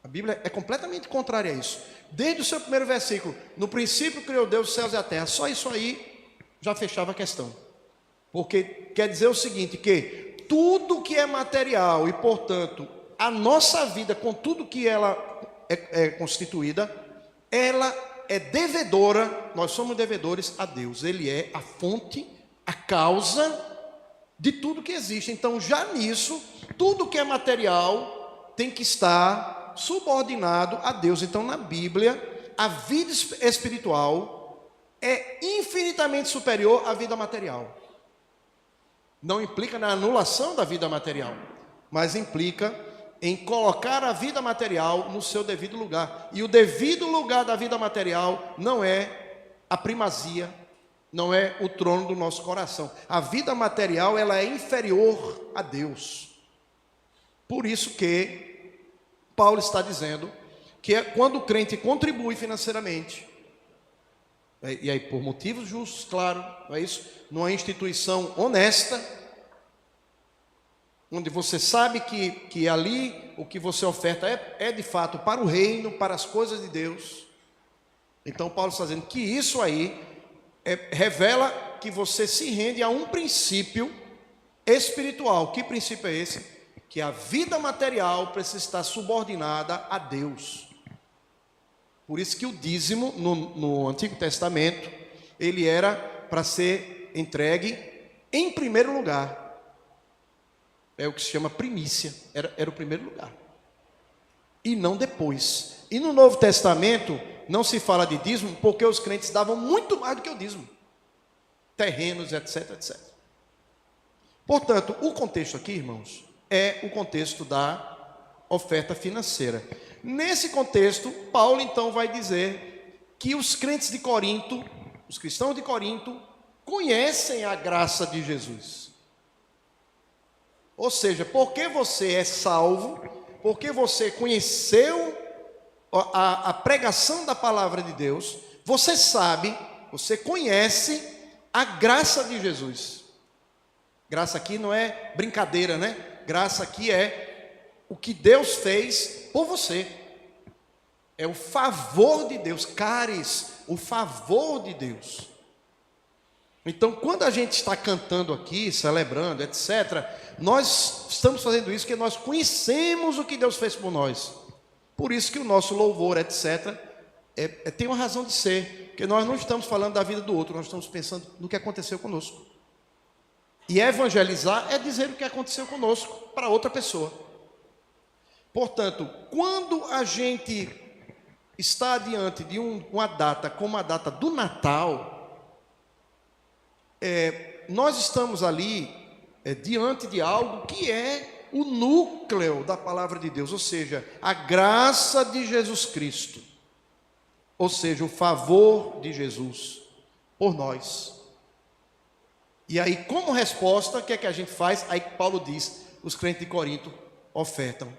A Bíblia é completamente contrária a isso. Desde o seu primeiro versículo, no princípio criou Deus os céus e a terra, só isso aí já fechava a questão. Porque quer dizer o seguinte, que tudo que é material e, portanto, a nossa vida, com tudo que ela é constituída, ela é devedora, nós somos devedores a Deus. Ele é a fonte, a causa de tudo que existe. Então, já nisso, tudo que é material tem que estar subordinado a Deus. Então, na Bíblia, a vida espiritual é infinitamente superior à vida material. Não implica na anulação da vida material, mas implica em colocar a vida material no seu devido lugar. E o devido lugar da vida material não é a primazia, não é o trono do nosso coração. A vida material, ela é inferior a Deus. Por isso que Paulo está dizendo que quando o crente contribui financeiramente, e aí por motivos justos, claro, não é isso? Numa instituição honesta, onde você sabe que ali o que você oferta é de fato para o reino, para as coisas de Deus. Então Paulo está dizendo que isso aí revela que você se rende a um princípio espiritual. Que princípio é esse? Que a vida material precisa estar subordinada a Deus. Por isso que o dízimo no Antigo Testamento, ele era para ser entregue em primeiro lugar. É o que se chama primícia, era o primeiro lugar. E não depois. E no Novo Testamento, não se fala de dízimo, porque os crentes davam muito mais do que o dízimo. Terrenos, etc, etc. Portanto, o contexto aqui, irmãos, é o contexto da oferta financeira. Nesse contexto, Paulo então vai dizer que os crentes de Corinto, os cristãos de Corinto, conhecem a graça de Jesus. Ou seja, porque você é salvo, porque você conheceu a pregação da palavra de Deus, você sabe, você conhece a graça de Jesus. Graça aqui não é brincadeira, né? Graça aqui é o que Deus fez por você. É o favor de Deus, caris, o favor de Deus. Então, quando a gente está cantando aqui, celebrando, etc., nós estamos fazendo isso porque nós conhecemos o que Deus fez por nós. Por isso que o nosso louvor, etc., tem uma razão de ser, porque nós não estamos falando da vida do outro, nós estamos pensando no que aconteceu conosco. E evangelizar é dizer o que aconteceu conosco para outra pessoa. Portanto, quando a gente está diante de uma data como a data do Natal, nós estamos ali diante de algo que é o núcleo da palavra de Deus, ou seja, a graça de Jesus Cristo, ou seja, o favor de Jesus, por nós. E aí, como resposta, o que é que a gente faz? Aí Paulo diz, os crentes de Corinto ofertam.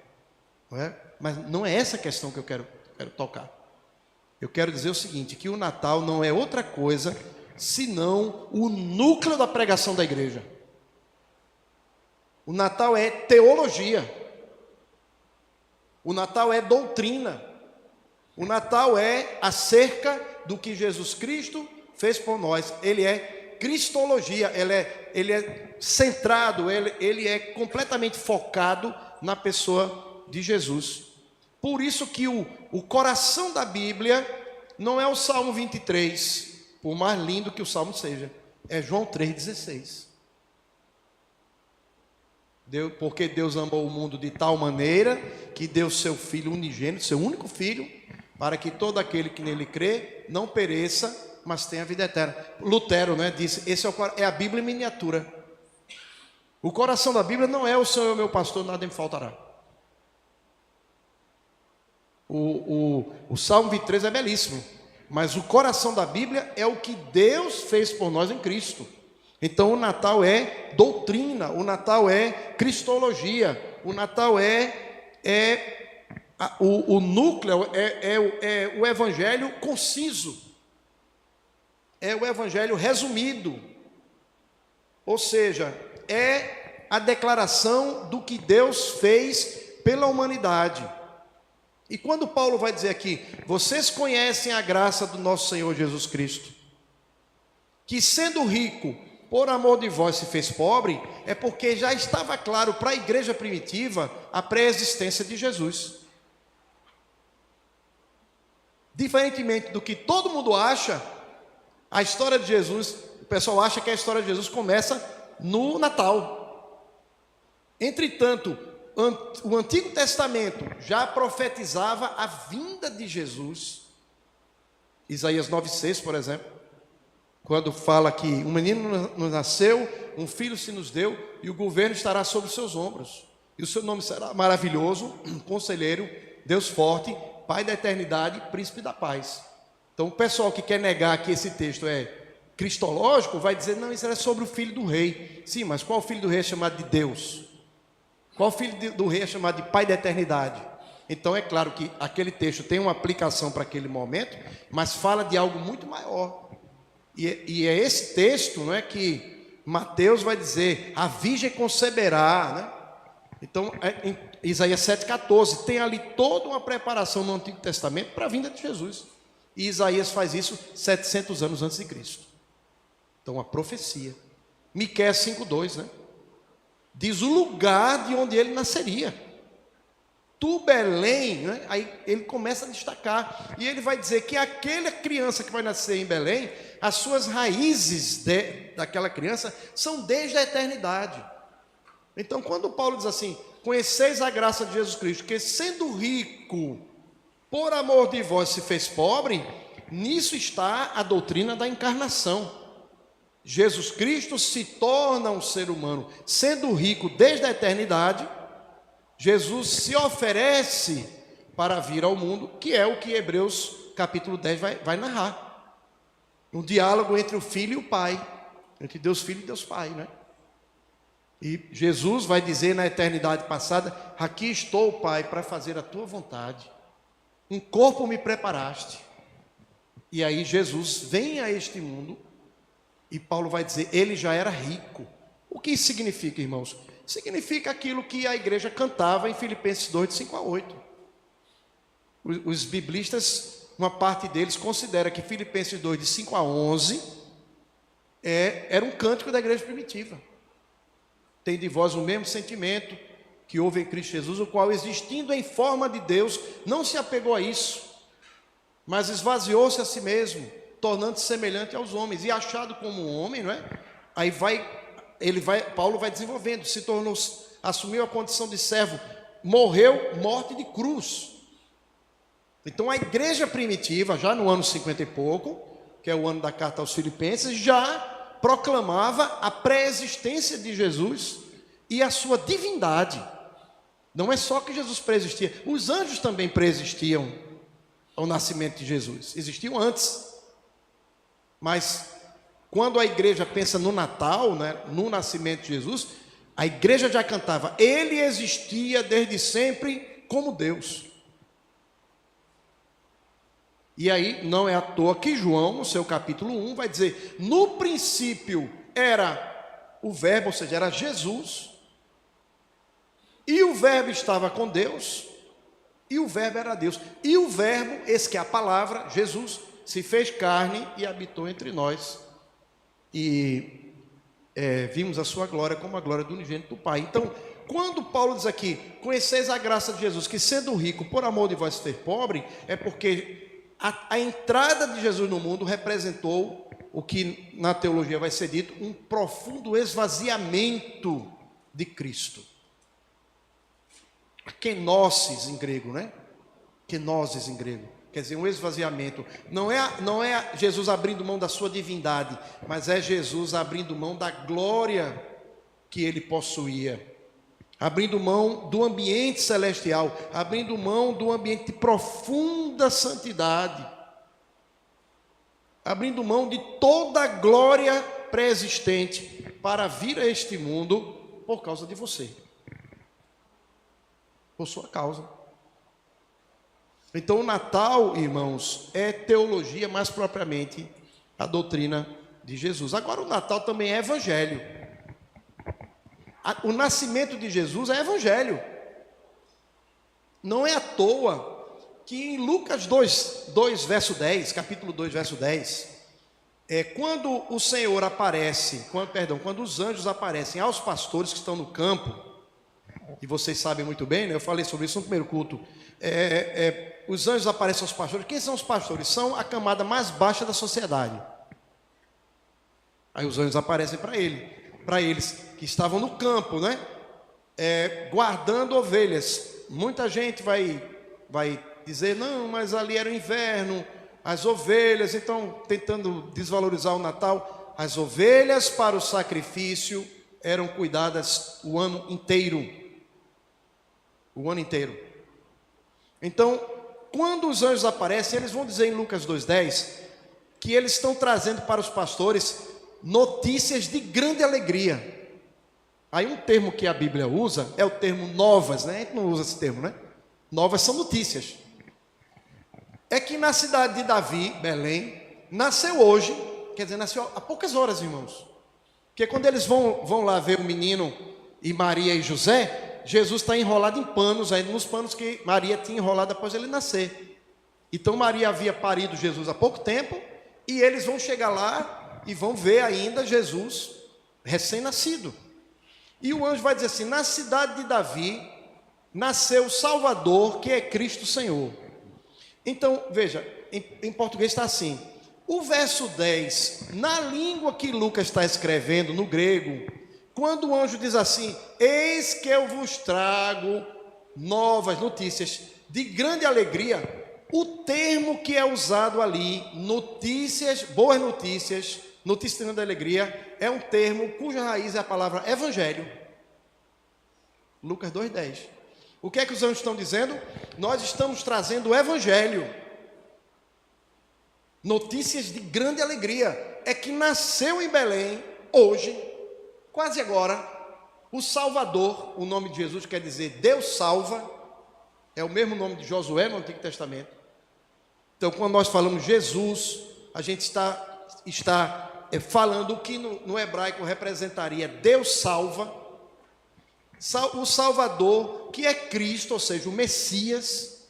Não é? Mas não é essa a questão que eu quero tocar. Eu quero dizer o seguinte, que o Natal não é outra coisa senão o núcleo da pregação da igreja. O Natal é teologia. O Natal é doutrina. O Natal é acerca do que Jesus Cristo fez por nós. Ele é cristologia, ele é centrado, ele é completamente focado na pessoa de Jesus. Por isso que o coração da Bíblia não é o Salmo 23, por mais lindo que o Salmo seja, é João 3,16. Porque Deus amou o mundo de tal maneira que deu seu Filho unigênito, seu único Filho, para que todo aquele que nele crê não pereça, mas tenha vida eterna. Lutero, né, disse, esse é a Bíblia em miniatura. O coração da Bíblia não é o Senhor é meu pastor, nada me faltará. O Salmo 23 é belíssimo, mas o coração da Bíblia é o que Deus fez por nós em Cristo. Então o Natal é doutrina, o Natal é cristologia, o Natal o núcleo é o evangelho conciso, é o evangelho resumido, ou seja, é a declaração do que Deus fez pela humanidade. E quando Paulo vai dizer aqui, vocês conhecem a graça do nosso Senhor Jesus Cristo, que sendo rico, por amor de vós se fez pobre, é porque já estava claro para a igreja primitiva a pré-existência de Jesus. Diferentemente do que todo mundo acha, a história de Jesus, o pessoal acha que a história de Jesus começa no Natal. Entretanto, o Antigo Testamento já profetizava a vinda de Jesus. Isaías 9,6, por exemplo, quando fala que um menino nos nasceu, um filho se nos deu, e o governo estará sobre os seus ombros. E o seu nome será maravilhoso, conselheiro, Deus forte, Pai da eternidade, príncipe da paz. Então o pessoal que quer negar que esse texto é cristológico, vai dizer, não, isso é sobre o filho do rei. Sim, mas qual filho do rei é chamado de Deus? Qual filho do rei é chamado de Pai da eternidade? Então é claro que aquele texto tem uma aplicação para aquele momento, mas fala de algo muito maior. E é esse texto, não é, que Mateus vai dizer, a virgem conceberá, né? Então, em Isaías 7,14, tem ali toda uma preparação no Antigo Testamento para a vinda de Jesus. E Isaías faz isso 700 anos antes de Cristo. Então, a profecia. Miqueias 5,2, né? Diz o lugar de onde ele nasceria. Tu, Belém, né? Aí ele começa a destacar. E ele vai dizer que aquela criança que vai nascer em Belém, as suas raízes daquela criança são desde a eternidade. Então, quando Paulo diz assim, conheceis a graça de Jesus Cristo, que sendo rico, por amor de vós se fez pobre, nisso está a doutrina da encarnação. Jesus Cristo se torna um ser humano, sendo rico desde a eternidade. Jesus se oferece para vir ao mundo, que é o que Hebreus capítulo 10 vai narrar. Um diálogo entre o Filho e o Pai, entre Deus Filho e Deus Pai, né? E Jesus vai dizer na eternidade passada, aqui estou, Pai, para fazer a tua vontade. Um corpo me preparaste. E aí Jesus vem a este mundo, e Paulo vai dizer, ele já era rico. O que isso significa, irmãos? Significa aquilo que a igreja cantava em Filipenses 2, de 5 a 8. Os biblistas, uma parte deles, considera que Filipenses 2, de 5 a 11, era um cântico da igreja primitiva. Tem de vós o mesmo sentimento que houve em Cristo Jesus, o qual, existindo em forma de Deus, não se apegou a isso, mas esvaziou-se a si mesmo, tornando-se semelhante aos homens, e achado como um homem, não é? Aí Paulo vai desenvolvendo, assumiu a condição de servo, morreu morte de cruz. Então a igreja primitiva, já no ano 50 e pouco, que é o ano da carta aos Filipenses, já proclamava a pré-existência de Jesus e a sua divindade. Não é só que Jesus pré-existia, os anjos também pré-existiam ao nascimento de Jesus, existiam antes. Mas quando a igreja pensa no Natal, né, no nascimento de Jesus, a igreja já cantava: ele existia desde sempre como Deus. E aí não é à toa que João, no seu capítulo 1, vai dizer: no princípio era o verbo, ou seja, era Jesus, e o verbo estava com Deus, e o verbo era Deus. E o verbo, esse que é a palavra, Jesus, se fez carne e habitou entre nós. E vimos a sua glória como a glória do unigênito do Pai. Então, quando Paulo diz aqui: conheceis a graça de Jesus, que sendo rico, por amor de vós ser pobre, é porque a entrada de Jesus no mundo representou o que na teologia vai ser dito, um profundo esvaziamento de Cristo. Kenosis em grego, né? Kenosis em grego. Quer dizer, um esvaziamento. Não é Jesus abrindo mão da sua divindade, mas é Jesus abrindo mão da glória que ele possuía. Abrindo mão do ambiente celestial, abrindo mão do ambiente de profunda santidade. Abrindo mão de toda a glória pré-existente para vir a este mundo por causa de você. Por sua causa. Então, o Natal, irmãos, é teologia, mais propriamente a doutrina de Jesus. Agora, o Natal também é evangelho. O nascimento de Jesus é evangelho. Não é à toa que em Lucas 2 verso 10, capítulo 2, verso 10, quando o Senhor aparece, quando os anjos aparecem aos pastores que estão no campo, e vocês sabem muito bem, né? Eu falei sobre isso no primeiro culto, os anjos aparecem aos pastores. Quem são os pastores? São a camada mais baixa da sociedade. Aí os anjos aparecem para eles que estavam no campo, né? Guardando ovelhas. Muita gente vai dizer: não, mas ali era o inverno, as ovelhas, então tentando desvalorizar o Natal. As ovelhas para o sacrifício eram cuidadas o ano inteiro. O ano inteiro. Então, quando os anjos aparecem, eles vão dizer em Lucas 2,10 que eles estão trazendo para os pastores notícias de grande alegria. Aí um termo que a Bíblia usa é o termo novas, né? A gente não usa esse termo, né? Novas são notícias. É que na cidade de Davi, Belém, nasceu hoje, quer dizer, nasceu há poucas horas, irmãos. Porque quando eles vão lá ver o menino e Maria e José, Jesus está enrolado em panos, ainda nos panos que Maria tinha enrolado após ele nascer. Então Maria havia parido Jesus há pouco tempo, e eles vão chegar lá e vão ver ainda Jesus recém-nascido. E o anjo vai dizer assim: na cidade de Davi nasceu o Salvador, que é Cristo Senhor. Então, veja, em português está assim: o verso 10, na língua que Lucas está escrevendo, no grego, quando o anjo diz assim: eis que eu vos trago novas notícias de grande alegria, o termo que é usado ali, notícias, boas notícias, notícias de grande alegria, é um termo cuja raiz é a palavra evangelho. Lucas 2,10. O que é que os anjos estão dizendo? Nós estamos trazendo o evangelho. Notícias de grande alegria. É que nasceu em Belém, hoje, quase agora, o Salvador. O nome de Jesus quer dizer Deus salva. É o mesmo nome de Josué no Antigo Testamento. Então, quando nós falamos Jesus, a gente está falando o que no hebraico representaria Deus salva. O Salvador, que é Cristo, ou seja, o Messias,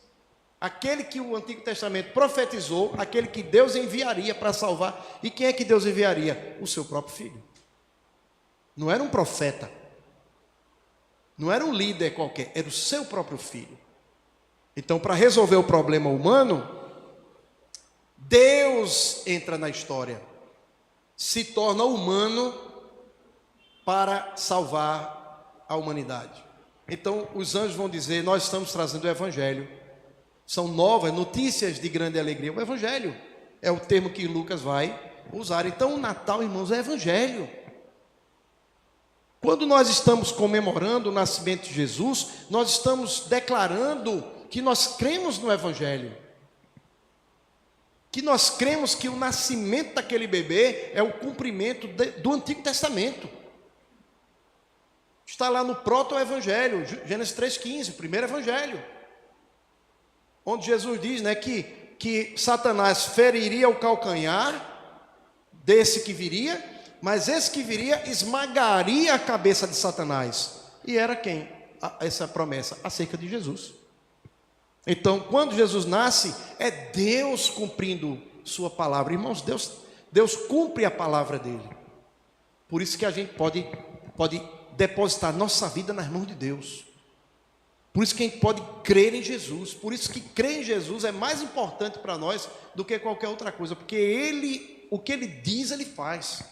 aquele que o Antigo Testamento profetizou, aquele que Deus enviaria para salvar. E quem é que Deus enviaria? O seu próprio Filho. Não era um profeta, não era um líder qualquer, era o seu próprio Filho. Então, para resolver o problema humano, Deus entra na história, se torna humano para salvar a humanidade. Então, os anjos vão dizer: nós estamos trazendo o evangelho. São novas notícias de grande alegria. O evangelho é o termo que Lucas vai usar. Então, o Natal, irmãos, é evangelho. Quando nós estamos comemorando o nascimento de Jesus, nós estamos declarando que nós cremos no evangelho. que nós cremos que o nascimento daquele bebê é o cumprimento do Antigo Testamento. Está lá no proto-evangelho, Gênesis 3,15, o primeiro evangelho, onde Jesus diz, né, que Satanás feriria o calcanhar desse que viria, mas esse que viria esmagaria a cabeça de Satanás. E era quem? Essa promessa acerca de Jesus. Então, quando Jesus nasce, é Deus cumprindo sua palavra. Irmãos, Deus cumpre a palavra dele. Por isso que a gente pode depositar nossa vida nas mãos de Deus. Por isso que a gente pode crer em Jesus. Por isso que crer em Jesus é mais importante para nós do que qualquer outra coisa. Porque o que ele diz, ele faz.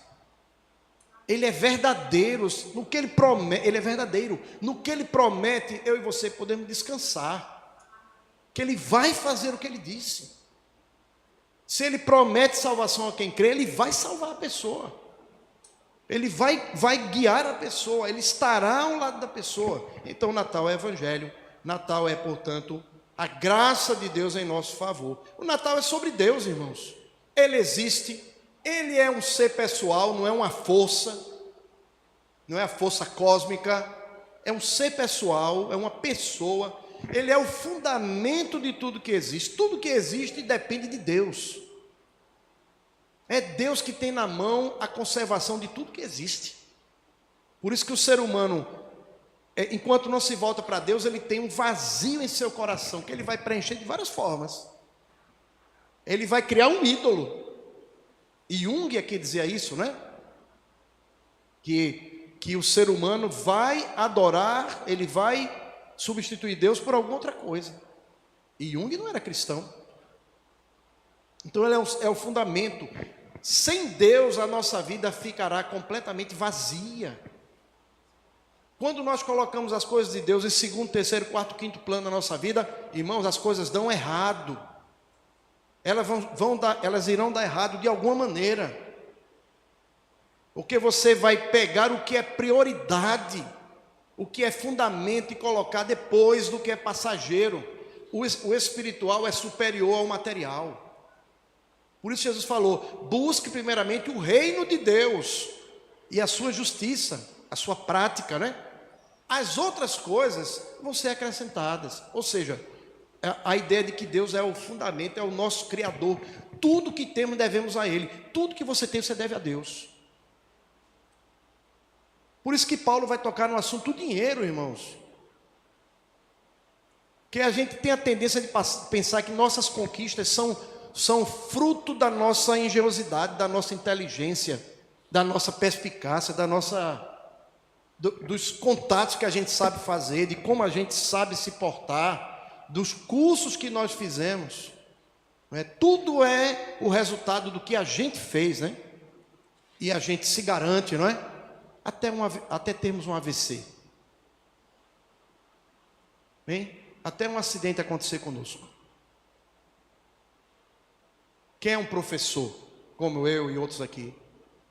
Ele é verdadeiro no que ele promete. Ele é verdadeiro no que ele promete. Eu e você podemos descansar. Que ele vai fazer o que ele disse. Se ele promete salvação a quem crê, ele vai salvar a pessoa. Ele vai guiar a pessoa, ele estará ao lado da pessoa. Então Natal é evangelho. Natal é, portanto, a graça de Deus em nosso favor. O Natal é sobre Deus, irmãos. Ele existe, ele é um ser pessoal, não é uma força, não é a força cósmica, é um ser pessoal, é uma pessoa. Ele é o fundamento de tudo que existe. Tudo que existe depende de Deus. É Deus que tem na mão a conservação de tudo que existe. Por isso que o ser humano, enquanto não se volta para Deus, ele tem um vazio em seu coração, que ele vai preencher de várias formas. Ele vai criar um ídolo. E Jung aqui dizia isso, né? Que o ser humano vai adorar, ele vai substituir Deus por alguma outra coisa. E Jung não era cristão. Então ele é o fundamento. Sem Deus a nossa vida ficará completamente vazia. Quando nós colocamos as coisas de Deus em segundo, terceiro, quarto, quinto plano na nossa vida, irmãos, as coisas dão errado. Elas irão dar errado de alguma maneira. Porque você vai pegar o que é prioridade, o que é fundamento, e colocar depois do que é passageiro. O espiritual é superior ao material. Por isso Jesus falou: busque primeiramente o reino de Deus e a sua justiça, a sua prática, né? As outras coisas vão ser acrescentadas. Ou seja, a ideia de que Deus é o fundamento, é o nosso Criador. Tudo que temos devemos a Ele. Tudo que você tem, você deve a Deus. Por isso que Paulo vai tocar no assunto do dinheiro, irmãos. Que a gente tem a tendência de pensar que nossas conquistas são fruto da nossa engenhosidade, da nossa inteligência, da nossa perspicácia, dos contatos que a gente sabe fazer, de como a gente sabe se portar, dos cursos que nós fizemos. Tudo é o resultado do que a gente fez, né? E a gente se garante, não é? Até termos um AVC. Bem, até um acidente acontecer conosco. Quem é um professor, como eu e outros aqui,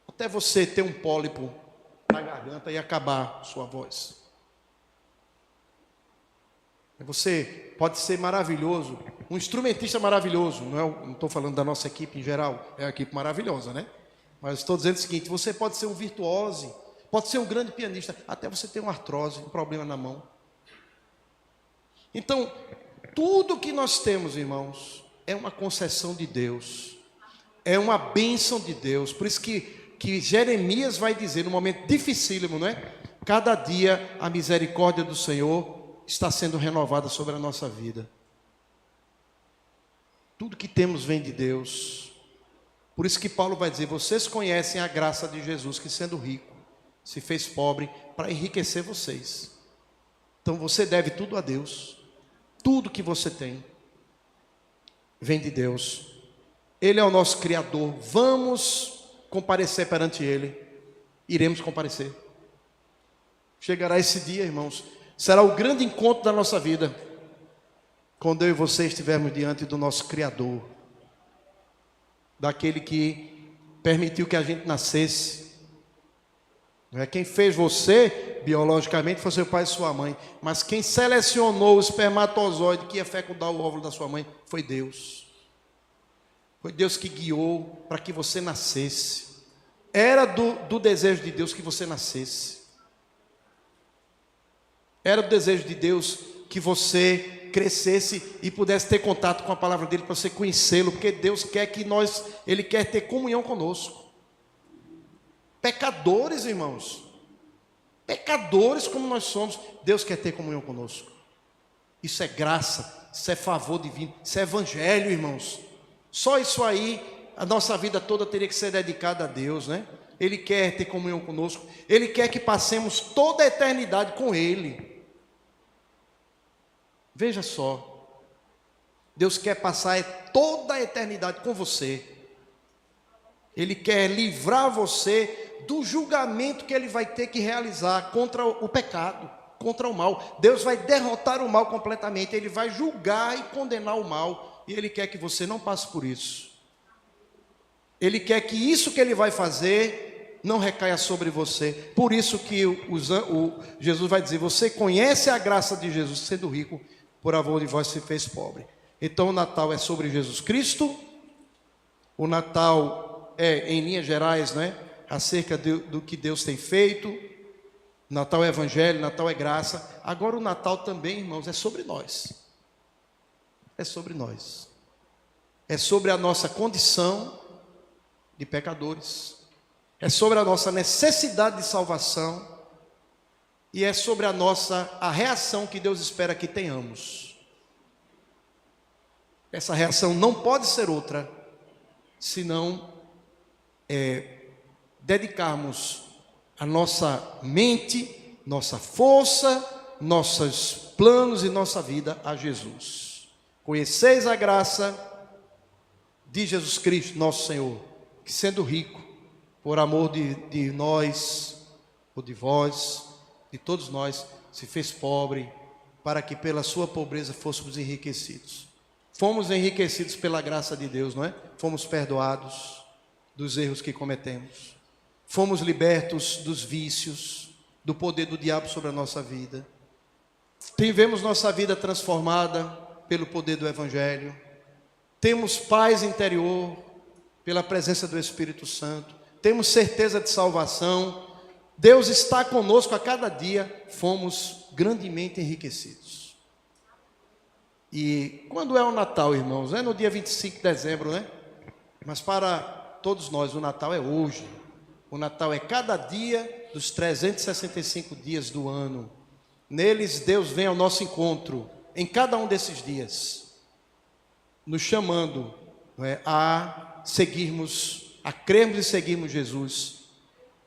até você ter um pólipo na garganta e acabar sua voz. Você pode ser maravilhoso, um instrumentista maravilhoso, não estou falando da nossa equipe em geral, é uma equipe maravilhosa, né? Mas estou dizendo o seguinte: você pode ser um virtuose, pode ser um grande pianista, até você ter uma artrose, um problema na mão. Então, tudo que nós temos, irmãos, é uma concessão de Deus, é uma bênção de Deus. Por isso que Jeremias vai dizer, num momento dificílimo, não é? Cada dia a misericórdia do Senhor está sendo renovada sobre a nossa vida. Tudo que temos vem de Deus. Por isso que Paulo vai dizer: vocês conhecem a graça de Jesus, que sendo rico, se fez pobre para enriquecer vocês. Então você deve tudo a Deus. Tudo que você tem vem de Deus. Ele é o nosso Criador. Vamos comparecer perante Ele. Iremos comparecer. Chegará esse dia, irmãos. Será o grande encontro da nossa vida, quando eu e você estivermos diante do nosso Criador, daquele que permitiu que a gente nascesse. Quem fez você biologicamente foi seu pai e sua mãe, mas quem selecionou o espermatozoide que ia fecundar o óvulo da sua mãe foi Deus. Foi Deus que guiou para que você nascesse. Era do desejo de Deus que você nascesse. Era do desejo de Deus que você crescesse e pudesse ter contato com a palavra dele, para você conhecê-lo, porque Deus quer Ele quer ter comunhão conosco. Pecadores, irmãos, pecadores como nós somos, Deus quer ter comunhão conosco. Isso é graça, isso é favor divino, isso é evangelho, irmãos. Só isso aí, a nossa vida toda teria que ser dedicada a Deus, né? Ele quer ter comunhão conosco, Ele quer que passemos toda a eternidade com Ele. Veja só, Deus quer passar toda a eternidade com você. Ele quer livrar você do julgamento que Ele vai ter que realizar contra o pecado, contra o mal. Deus vai derrotar o mal completamente, Ele vai julgar e condenar o mal, e Ele quer que você não passe por isso. Ele quer que isso que Ele vai fazer não recaia sobre você. Por isso que Jesus vai dizer: você conhece a graça de Jesus, sendo rico, por amor de vós se fez pobre. Então o Natal é sobre Jesus Cristo. O Natal é, em linhas gerais, né, acerca do que Deus tem feito. Natal é evangelho, Natal é graça. Agora o Natal também, irmãos, é sobre nós. É sobre nós. É sobre a nossa condição de pecadores. É sobre a nossa necessidade de salvação. E é sobre a reação que Deus espera que tenhamos. Essa reação não pode ser outra, senão dedicarmos a nossa mente, nossa força, nossos planos e nossa vida a Jesus. Conheceis a graça de Jesus Cristo, nosso Senhor, que sendo rico, por amor de nós, ou de vós, de todos nós, se fez pobre, para que pela sua pobreza fôssemos enriquecidos. Fomos enriquecidos pela graça de Deus, não é? Fomos perdoados dos erros que cometemos. Fomos libertos dos vícios, do poder do diabo sobre a nossa vida. Tivemos nossa vida transformada pelo poder do Evangelho. Temos paz interior pela presença do Espírito Santo. Temos certeza de salvação. Deus está conosco a cada dia, fomos grandemente enriquecidos. E quando é o Natal, irmãos? É no dia 25 de dezembro, né? Mas para todos nós, o Natal é hoje. O Natal é cada dia dos 365 dias do ano. Neles, Deus vem ao nosso encontro, em cada um desses dias, nos chamando, não é, a seguirmos, a crermos e seguirmos Jesus,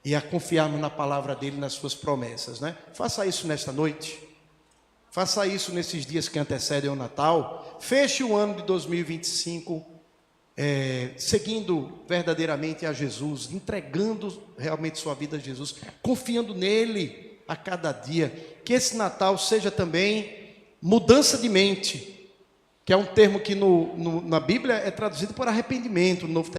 e a confiarmos na palavra dele, nas suas promessas, né? Faça isso nesta noite. Faça isso nesses dias que antecedem o Natal. Feche o ano de 2025 seguindo verdadeiramente a Jesus, entregando realmente sua vida a Jesus, confiando nele a cada dia. Que esse Natal seja também mudança de mente, que é um termo que na Bíblia é traduzido por arrependimento, no Novo